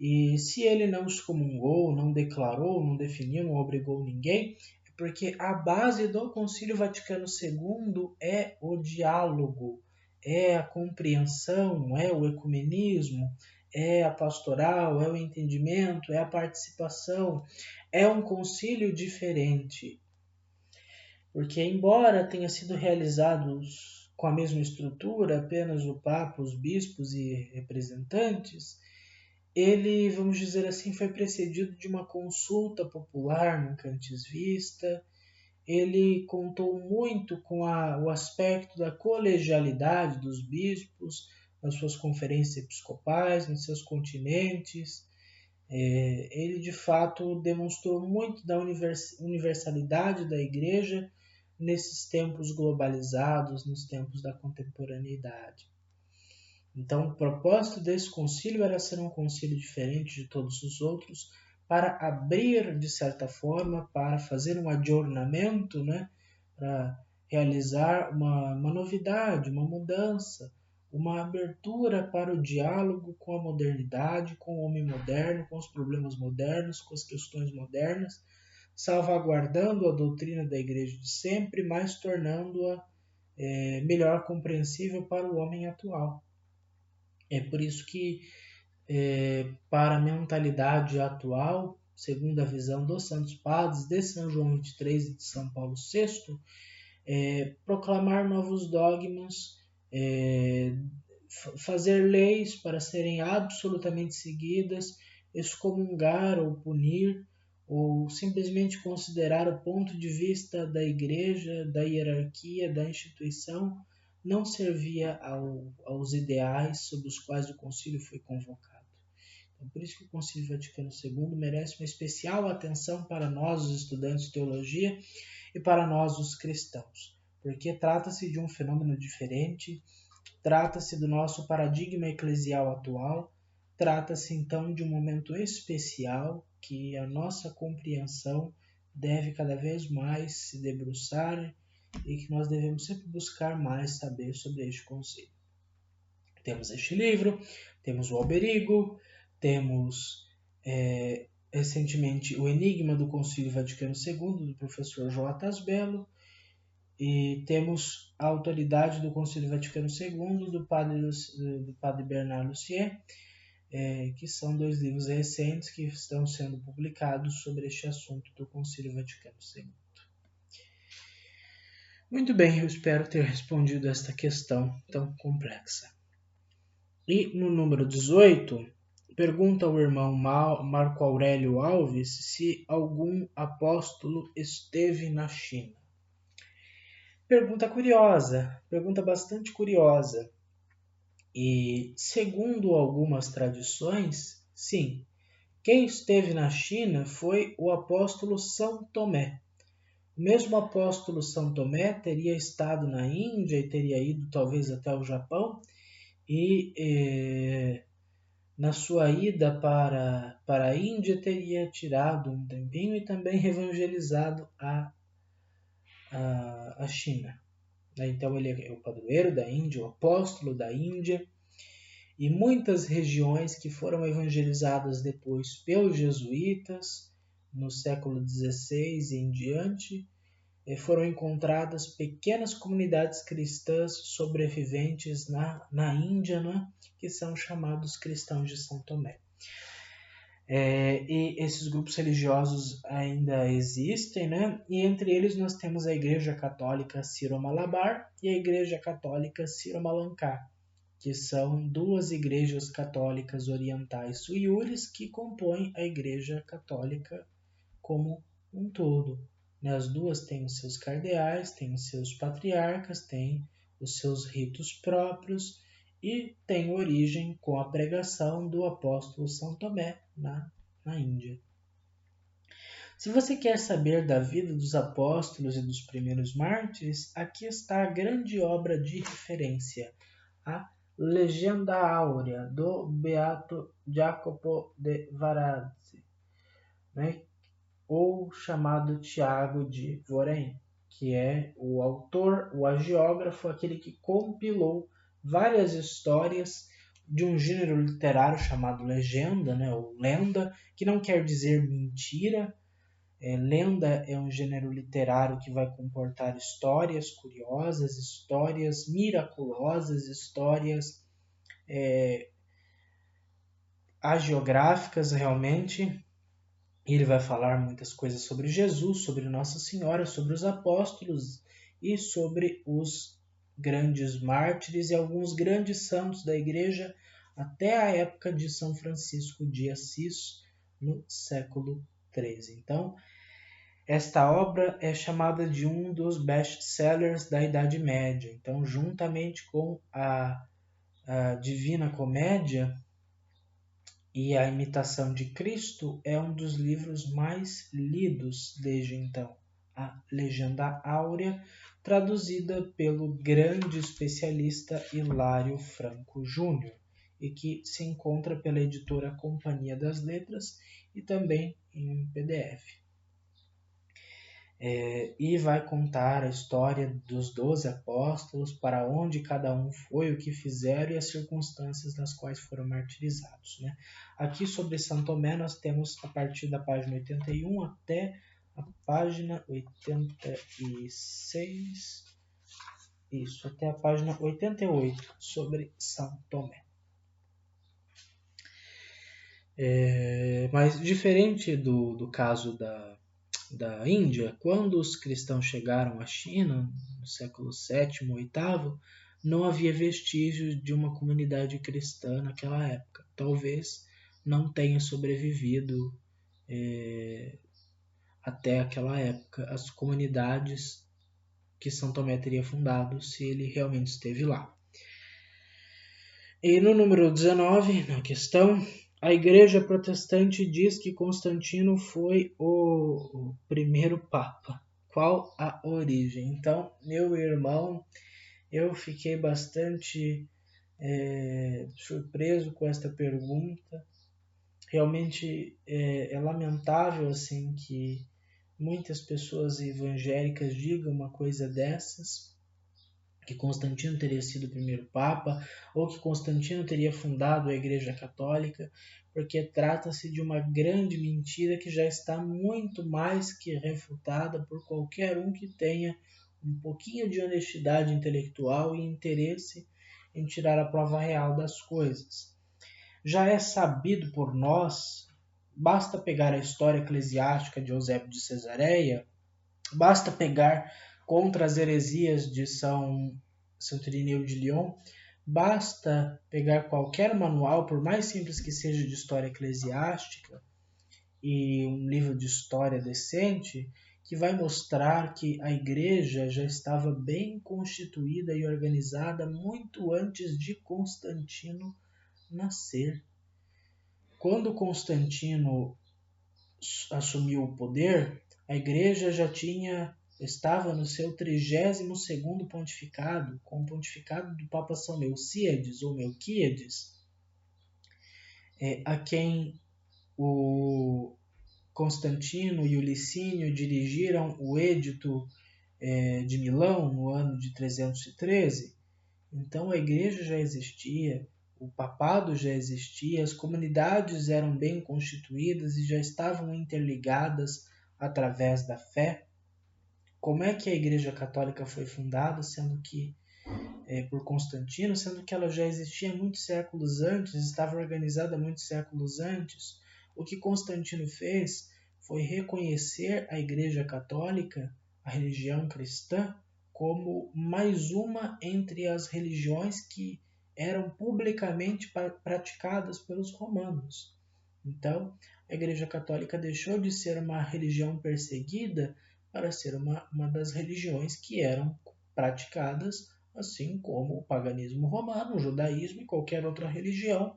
e se ele não excomungou, não declarou, não definiu, não obrigou ninguém, é porque a base do Concílio Vaticano II é o diálogo, é a compreensão, é o ecumenismo, é a pastoral, é o entendimento, é a participação. É um concílio diferente, porque embora tenha sido realizados com a mesma estrutura, apenas o Papa, os bispos e representantes, ele, vamos dizer assim, foi precedido de uma consulta popular, nunca antes vista. Ele contou muito com o aspecto da colegialidade dos bispos, nas suas conferências episcopais, nos seus continentes. Ele, de fato, demonstrou muito da universalidade da Igreja nesses tempos globalizados, nos tempos da contemporaneidade. Então, o propósito desse concílio era ser um concílio diferente de todos os outros, para abrir, de certa forma, para fazer um adornamento, para realizar uma novidade, uma mudança, uma abertura para o diálogo com a modernidade, com o homem moderno, com os problemas modernos, com as questões modernas, salvaguardando a doutrina da Igreja de sempre, mas tornando-a melhor compreensível para o homem atual. É por isso que, para a mentalidade atual, segundo a visão dos Santos Padres, de São João XXIII e de São Paulo VI, proclamar novos dogmas, fazer leis para serem absolutamente seguidas, excomungar ou punir, ou simplesmente considerar o ponto de vista da Igreja, da hierarquia, da instituição, não servia aos ideais sob os quais o concílio foi convocado. Então, por isso que o Concílio Vaticano II merece uma especial atenção para nós, os estudantes de teologia, e para nós, os cristãos, porque trata-se de um fenômeno diferente, trata-se do nosso paradigma eclesial atual, trata-se então de um momento especial que a nossa compreensão deve cada vez mais se debruçar e que nós devemos sempre buscar mais saber sobre este concílio. Temos este livro, temos o Alberigo, temos recentemente o Enigma do Concílio Vaticano II, do professor J. Asbelo, e temos a Autoridade do Concílio Vaticano II, do padre Bernard Lucier, que são dois livros recentes que estão sendo publicados sobre este assunto do Concílio Vaticano II. Muito bem, eu espero ter respondido esta questão tão complexa. E no número 18, pergunta ao irmão Marco Aurélio Alves se algum apóstolo esteve na China. Pergunta curiosa, pergunta bastante curiosa. E, segundo algumas tradições, sim, quem esteve na China foi o apóstolo São Tomé. O mesmo apóstolo São Tomé teria estado na Índia e teria ido talvez até o Japão, e na sua ida para a Índia teria tirado um tempinho e também evangelizado a China. Então ele é o padroeiro da Índia, o apóstolo da Índia, e muitas regiões que foram evangelizadas depois pelos jesuítas, no século XVI e em diante, foram encontradas pequenas comunidades cristãs sobreviventes na Índia, que são chamados cristãos de São Tomé. E esses grupos religiosos ainda existem, né? E entre eles nós temos a Igreja Católica Sírio-Malabar e a Igreja Católica Sírio-Malancá, que são duas igrejas católicas orientais suiures que compõem a Igreja Católica como um todo. As duas têm os seus cardeais, têm os seus patriarcas, têm os seus ritos próprios e têm origem com a pregação do apóstolo São Tomé na Índia. Se você quer saber da vida dos apóstolos e dos primeiros mártires, aqui está a grande obra de referência, a Legenda Áurea, do Beato Jacopo de Varazzi, né? Ou chamado Tiago de Voren, que é o autor, o agiógrafo, aquele que compilou várias histórias de um gênero literário chamado legenda, né, ou lenda, que não quer dizer mentira. Lenda é um gênero literário que vai comportar histórias curiosas, histórias miraculosas, histórias hagiográficas realmente. Ele vai falar muitas coisas sobre Jesus, sobre Nossa Senhora, sobre os apóstolos e sobre os grandes mártires e alguns grandes santos da igreja até a época de São Francisco de Assis, no século XIII. Então, esta obra é chamada de um dos best-sellers da Idade Média. Então, juntamente com a Divina Comédia e a Imitação de Cristo, é um dos livros mais lidos desde então. A Legenda Áurea, traduzida pelo grande especialista Hilário Franco Júnior, e que se encontra pela editora Companhia das Letras e também em PDF. E vai contar a história dos 12 apóstolos, para onde cada um foi, o que fizeram e as circunstâncias nas quais foram martirizados, né? Aqui sobre São Tomé nós temos a partir da página 81 até a página 86, isso, até a página 88 sobre São Tomé. Mas diferente do caso da Índia, quando os cristãos chegaram à China, no século VII, VIII, não havia vestígios de uma comunidade cristã naquela época. Talvez não tenha sobrevivido até aquela época as comunidades que São Tomé teria fundado, se ele realmente esteve lá. E no número 19, na questão, a Igreja Protestante diz que Constantino foi o primeiro Papa. Qual a origem? Então, meu irmão, eu fiquei bastante surpreso com esta pergunta. Realmente é lamentável assim que muitas pessoas evangélicas digam uma coisa dessas, que Constantino teria sido o primeiro Papa, ou que Constantino teria fundado a Igreja Católica, porque trata-se de uma grande mentira que já está muito mais que refutada por qualquer um que tenha um pouquinho de honestidade intelectual e interesse em tirar a prova real das coisas. Já é sabido por nós, basta pegar a história eclesiástica de Eusébio de Cesareia, basta pegar contra as heresias de São Irineu de Lyon, basta pegar qualquer manual, por mais simples que seja, de história eclesiástica e um livro de história decente, que vai mostrar que a igreja já estava bem constituída e organizada muito antes de Constantino nascer. Quando Constantino assumiu o poder, a igreja já estava no seu 32º pontificado, com o pontificado do Papa São Melquíades, a quem o Constantino e o Licínio dirigiram o Edito de Milão no ano de 313. Então a igreja já existia, o papado já existia, as comunidades eram bem constituídas e já estavam interligadas através da fé. Como é que a Igreja Católica foi fundada, sendo que por Constantino, sendo que ela já existia muitos séculos antes, estava organizada muitos séculos antes? O que Constantino fez foi reconhecer a Igreja Católica, a religião cristã, como mais uma entre as religiões que eram publicamente praticadas pelos romanos. Então, a Igreja Católica deixou de ser uma religião perseguida para ser uma das religiões que eram praticadas, assim como o paganismo romano, o judaísmo e qualquer outra religião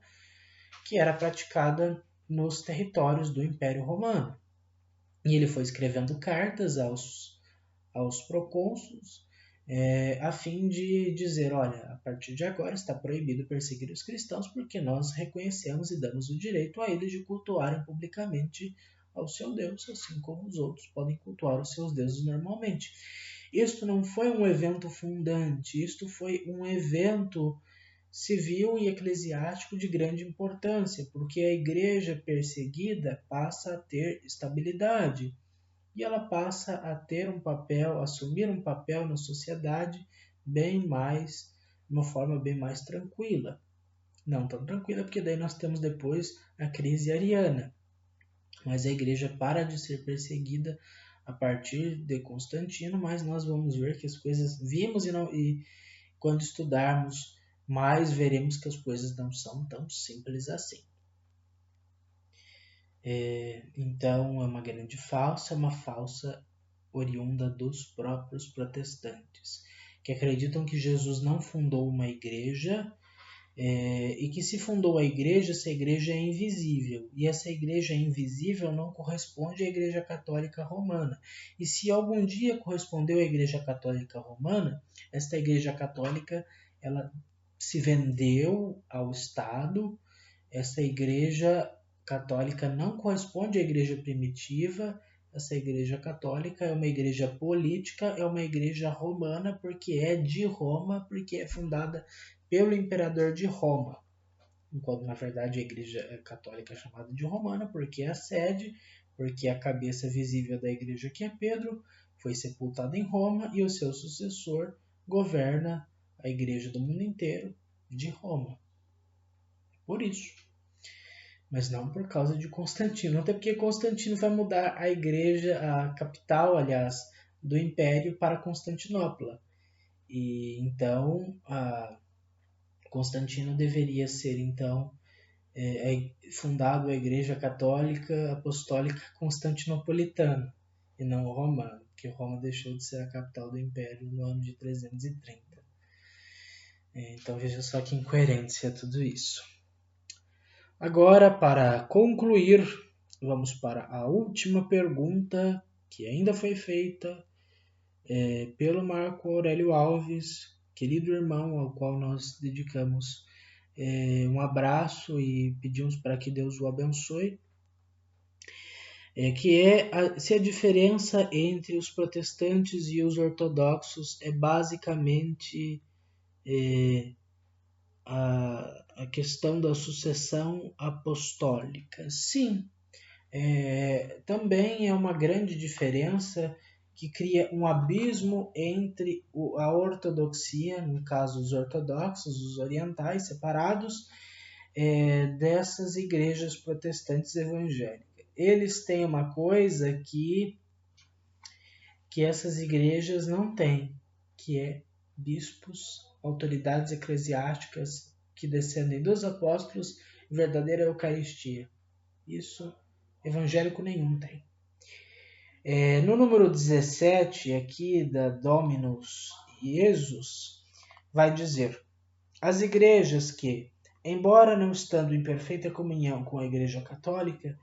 que era praticada nos territórios do Império Romano. E ele foi escrevendo cartas aos procônsulos, a fim de dizer, olha, a partir de agora está proibido perseguir os cristãos porque nós reconhecemos e damos o direito a eles de cultuarem publicamente ao seu Deus, assim como os outros podem cultuar os seus deuses normalmente. Isto não foi um evento fundante, isto foi um evento civil e eclesiástico de grande importância, porque a igreja perseguida passa a ter estabilidade e ela passa a ter um papel, assumir um papel na sociedade bem mais, de uma forma bem mais tranquila. Não tão tranquila, porque daí nós temos depois a crise ariana. Mas a igreja para de ser perseguida a partir de Constantino, mas nós vamos ver que as coisas vimos e quando estudarmos mais veremos que as coisas não são tão simples assim. Então é uma grande falsa, uma falsa oriunda dos próprios protestantes, que acreditam que Jesus não fundou uma igreja e que se fundou a igreja, essa igreja é invisível, e essa igreja invisível não corresponde à Igreja Católica Romana. E se algum dia correspondeu à Igreja Católica Romana, esta Igreja Católica ela se vendeu ao Estado, essa Igreja Católica não corresponde à igreja primitiva, essa igreja católica é uma igreja política, é uma igreja romana, porque é de Roma, porque é fundada pelo imperador de Roma. Enquanto, na verdade, a igreja católica é chamada de romana, porque é a sede, porque a cabeça visível da igreja, que é Pedro, foi sepultado em Roma e o seu sucessor governa a igreja do mundo inteiro de Roma. Por isso. Mas não por causa de Constantino, até porque Constantino vai mudar a igreja, a capital, aliás, do império para Constantinopla. E então, Constantino deveria ser, então, fundado a Igreja Católica Apostólica Constantinopolitana, e não romana, porque Roma deixou de ser a capital do império no ano de 330. Então veja só que incoerência tudo isso. Agora, para concluir, vamos para a última pergunta que ainda foi feita pelo Marco Aurélio Alves, querido irmão ao qual nós dedicamos um abraço e pedimos para que Deus o abençoe, que é se a diferença entre os protestantes e os ortodoxos é basicamente a questão da sucessão apostólica. Sim, também é uma grande diferença que cria um abismo entre a ortodoxia, no caso os ortodoxos, os orientais separados, dessas igrejas protestantes evangélicas. Eles têm uma coisa que essas igrejas não têm, que é bispos, autoridades eclesiásticas que descendem dos apóstolos, verdadeira Eucaristia. Isso evangélico nenhum tem. No número 17 aqui da Dominus Iesus, vai dizer: as igrejas que, embora não estando em perfeita comunhão com a Igreja Católica,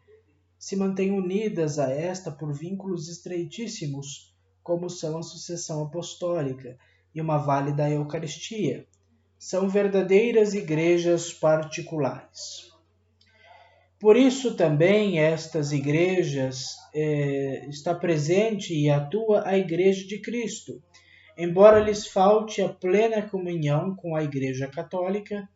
se mantêm unidas a esta por vínculos estreitíssimos, como são a sucessão apostólica e uma válida Eucaristia, são verdadeiras igrejas particulares. Por isso também estas igrejas está presente e atua a Igreja de Cristo, embora lhes falte a plena comunhão com a Igreja Católica,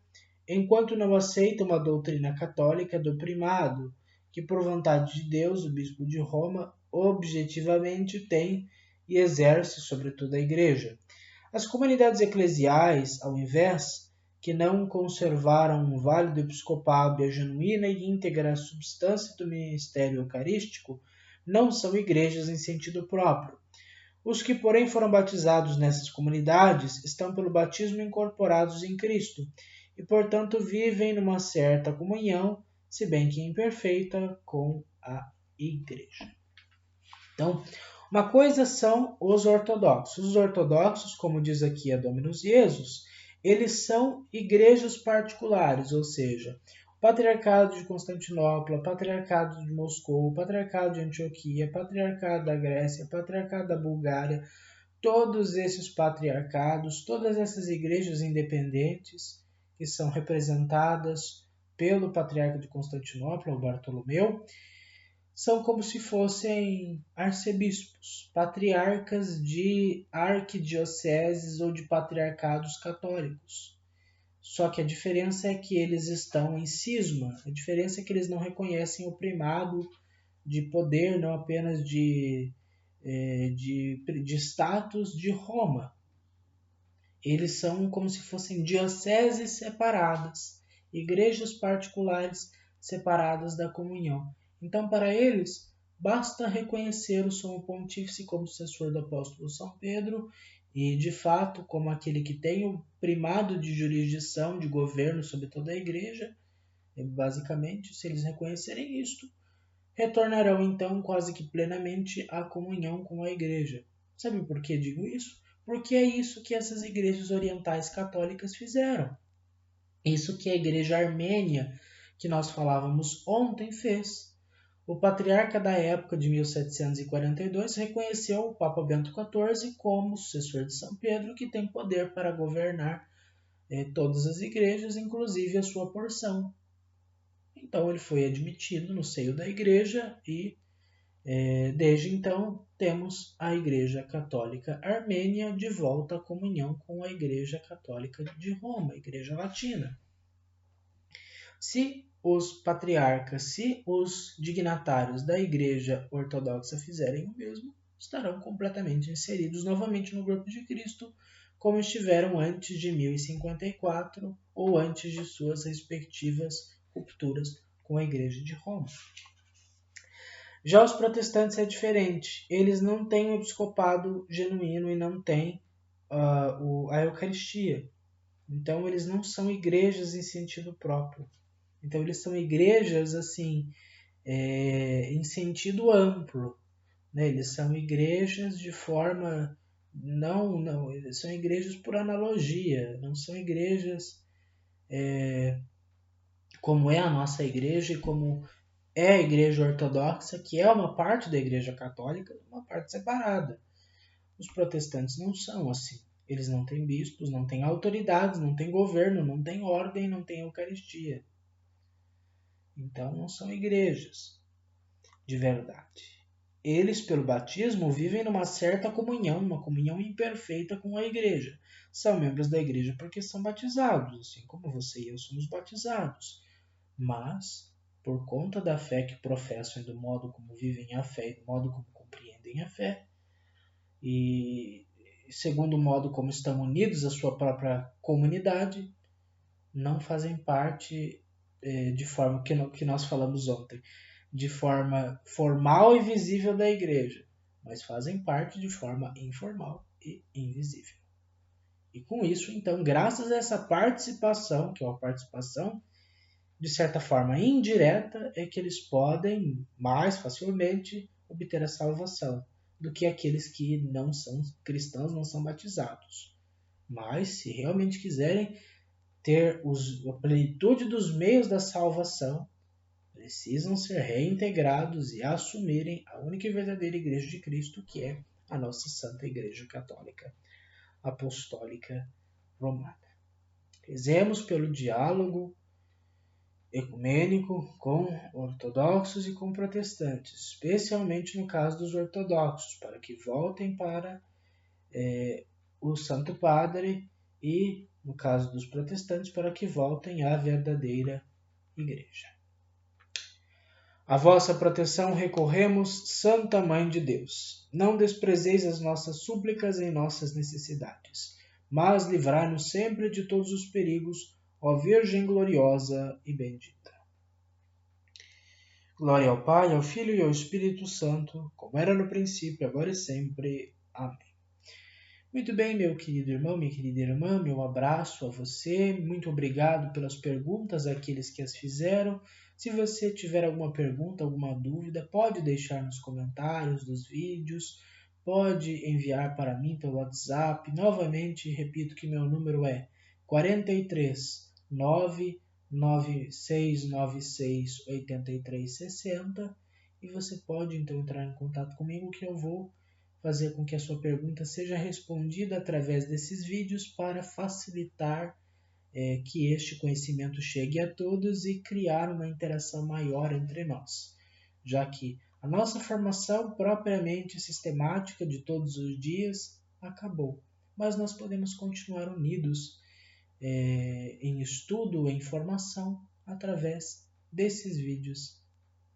enquanto não aceitam a doutrina católica do primado, que por vontade de Deus o bispo de Roma objetivamente tem e exerce sobre toda a Igreja. As comunidades eclesiais, ao invés, que não conservaram um válido episcopado e a genuína e íntegra substância do ministério eucarístico, não são igrejas em sentido próprio. Os que, porém, foram batizados nessas comunidades estão pelo batismo incorporados em Cristo e, portanto, vivem numa certa comunhão, se bem que imperfeita, com a Igreja. Então, uma coisa são os ortodoxos. Os ortodoxos, como diz aqui a Dominus Jesus, eles são igrejas particulares, ou seja, o Patriarcado de Constantinopla, o Patriarcado de Moscou, o Patriarcado de Antioquia, o Patriarcado da Grécia, o Patriarcado da Bulgária, todos esses patriarcados, todas essas igrejas independentes que são representadas pelo Patriarca de Constantinopla, o Bartolomeu, são como se fossem arcebispos, patriarcas de arquidioceses ou de patriarcados católicos. Só que a diferença é que eles estão em cisma, a diferença é que eles não reconhecem o primado de poder, não apenas de status de Roma. Eles são como se fossem dioceses separadas, igrejas particulares separadas da comunhão. Então, para eles, basta reconhecer o Sumo Pontífice como sucessor do apóstolo São Pedro e, de fato, como aquele que tem o primado de jurisdição, de governo sobre toda a igreja. E, basicamente, se eles reconhecerem isto, retornarão então quase que plenamente à comunhão com a igreja. Sabe por que digo isso? Porque é isso que essas igrejas orientais católicas fizeram. Isso que a igreja armênia, que nós falávamos ontem, fez. O patriarca da época de 1742 reconheceu o Papa Bento XIV como sucessor de São Pedro, que tem poder para governar todas as igrejas, inclusive a sua porção. Então ele foi admitido no seio da igreja e desde então temos a Igreja Católica Armênia de volta à comunhão com a Igreja Católica de Roma, a Igreja Latina. Se os patriarcas, se os dignatários da Igreja Ortodoxa fizerem o mesmo, estarão completamente inseridos novamente no grupo de Cristo, como estiveram antes de 1054 ou antes de suas respectivas rupturas com a Igreja de Roma. Já os protestantes é diferente. Eles não têm o episcopado genuíno e não têm a Eucaristia. Então, eles não são igrejas em sentido próprio. Então, eles são igrejas assim, em sentido amplo. Né? Eles são igrejas de forma... Não, eles são igrejas por analogia. Não são igrejas como é a nossa igreja e como é a Igreja Ortodoxa, que é uma parte da Igreja Católica, uma parte separada. Os protestantes não são assim. Eles não têm bispos, não têm autoridades, não têm governo, não têm ordem, não têm Eucaristia. Então não são igrejas de verdade. Eles, pelo batismo, vivem numa certa comunhão, uma comunhão imperfeita com a igreja. São membros da igreja porque são batizados, assim como você e eu somos batizados. Mas, por conta da fé que professam e do modo como vivem a fé e do modo como compreendem a fé, e segundo o modo como estão unidos à sua própria comunidade, não fazem parte de forma que nós falamos ontem, de forma formal e visível da igreja, mas fazem parte de forma informal e invisível. E com isso, então, graças a essa participação, que é uma participação de certa forma indireta, é que eles podem mais facilmente obter a salvação do que aqueles que não são cristãos, não são batizados. Mas, se realmente quiserem ter a plenitude dos meios da salvação, precisam ser reintegrados e assumirem a única e verdadeira Igreja de Cristo, que é a nossa Santa Igreja Católica Apostólica Romana. Rezemos pelo diálogo ecumênico com ortodoxos e com protestantes, especialmente no caso dos ortodoxos, para que voltem para o Santo Padre e, no caso dos protestantes, para que voltem à verdadeira Igreja. A vossa proteção recorremos, Santa Mãe de Deus. Não desprezeis as nossas súplicas em nossas necessidades. mas livrai-nos sempre de todos os perigos, ó Virgem gloriosa e bendita. Glória ao Pai, ao Filho e ao Espírito Santo, como era no princípio, agora e sempre. Amém. Muito bem, meu querido irmão, minha querida irmã, meu abraço a você. Muito obrigado pelas perguntas àqueles que as fizeram. Se você tiver alguma pergunta, alguma dúvida, pode deixar nos comentários dos vídeos, pode enviar para mim pelo WhatsApp. Novamente, repito que meu número é 43 99696 8360 e você pode então entrar em contato comigo que eu vou fazer com que a sua pergunta seja respondida através desses vídeos para facilitar que este conhecimento chegue a todos e criar uma interação maior entre nós, já que a nossa formação propriamente sistemática de todos os dias acabou, mas nós podemos continuar unidos em estudo, em formação, através desses vídeos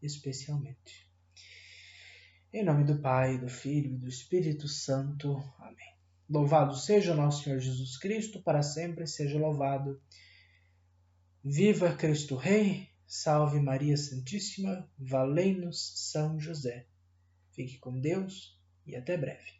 especialmente. Em nome do Pai, do Filho e do Espírito Santo. Amém. Louvado seja nosso Senhor Jesus Cristo, para sempre seja louvado. Viva Cristo Rei, salve Maria Santíssima, valei-nos São José. Fique com Deus e até breve.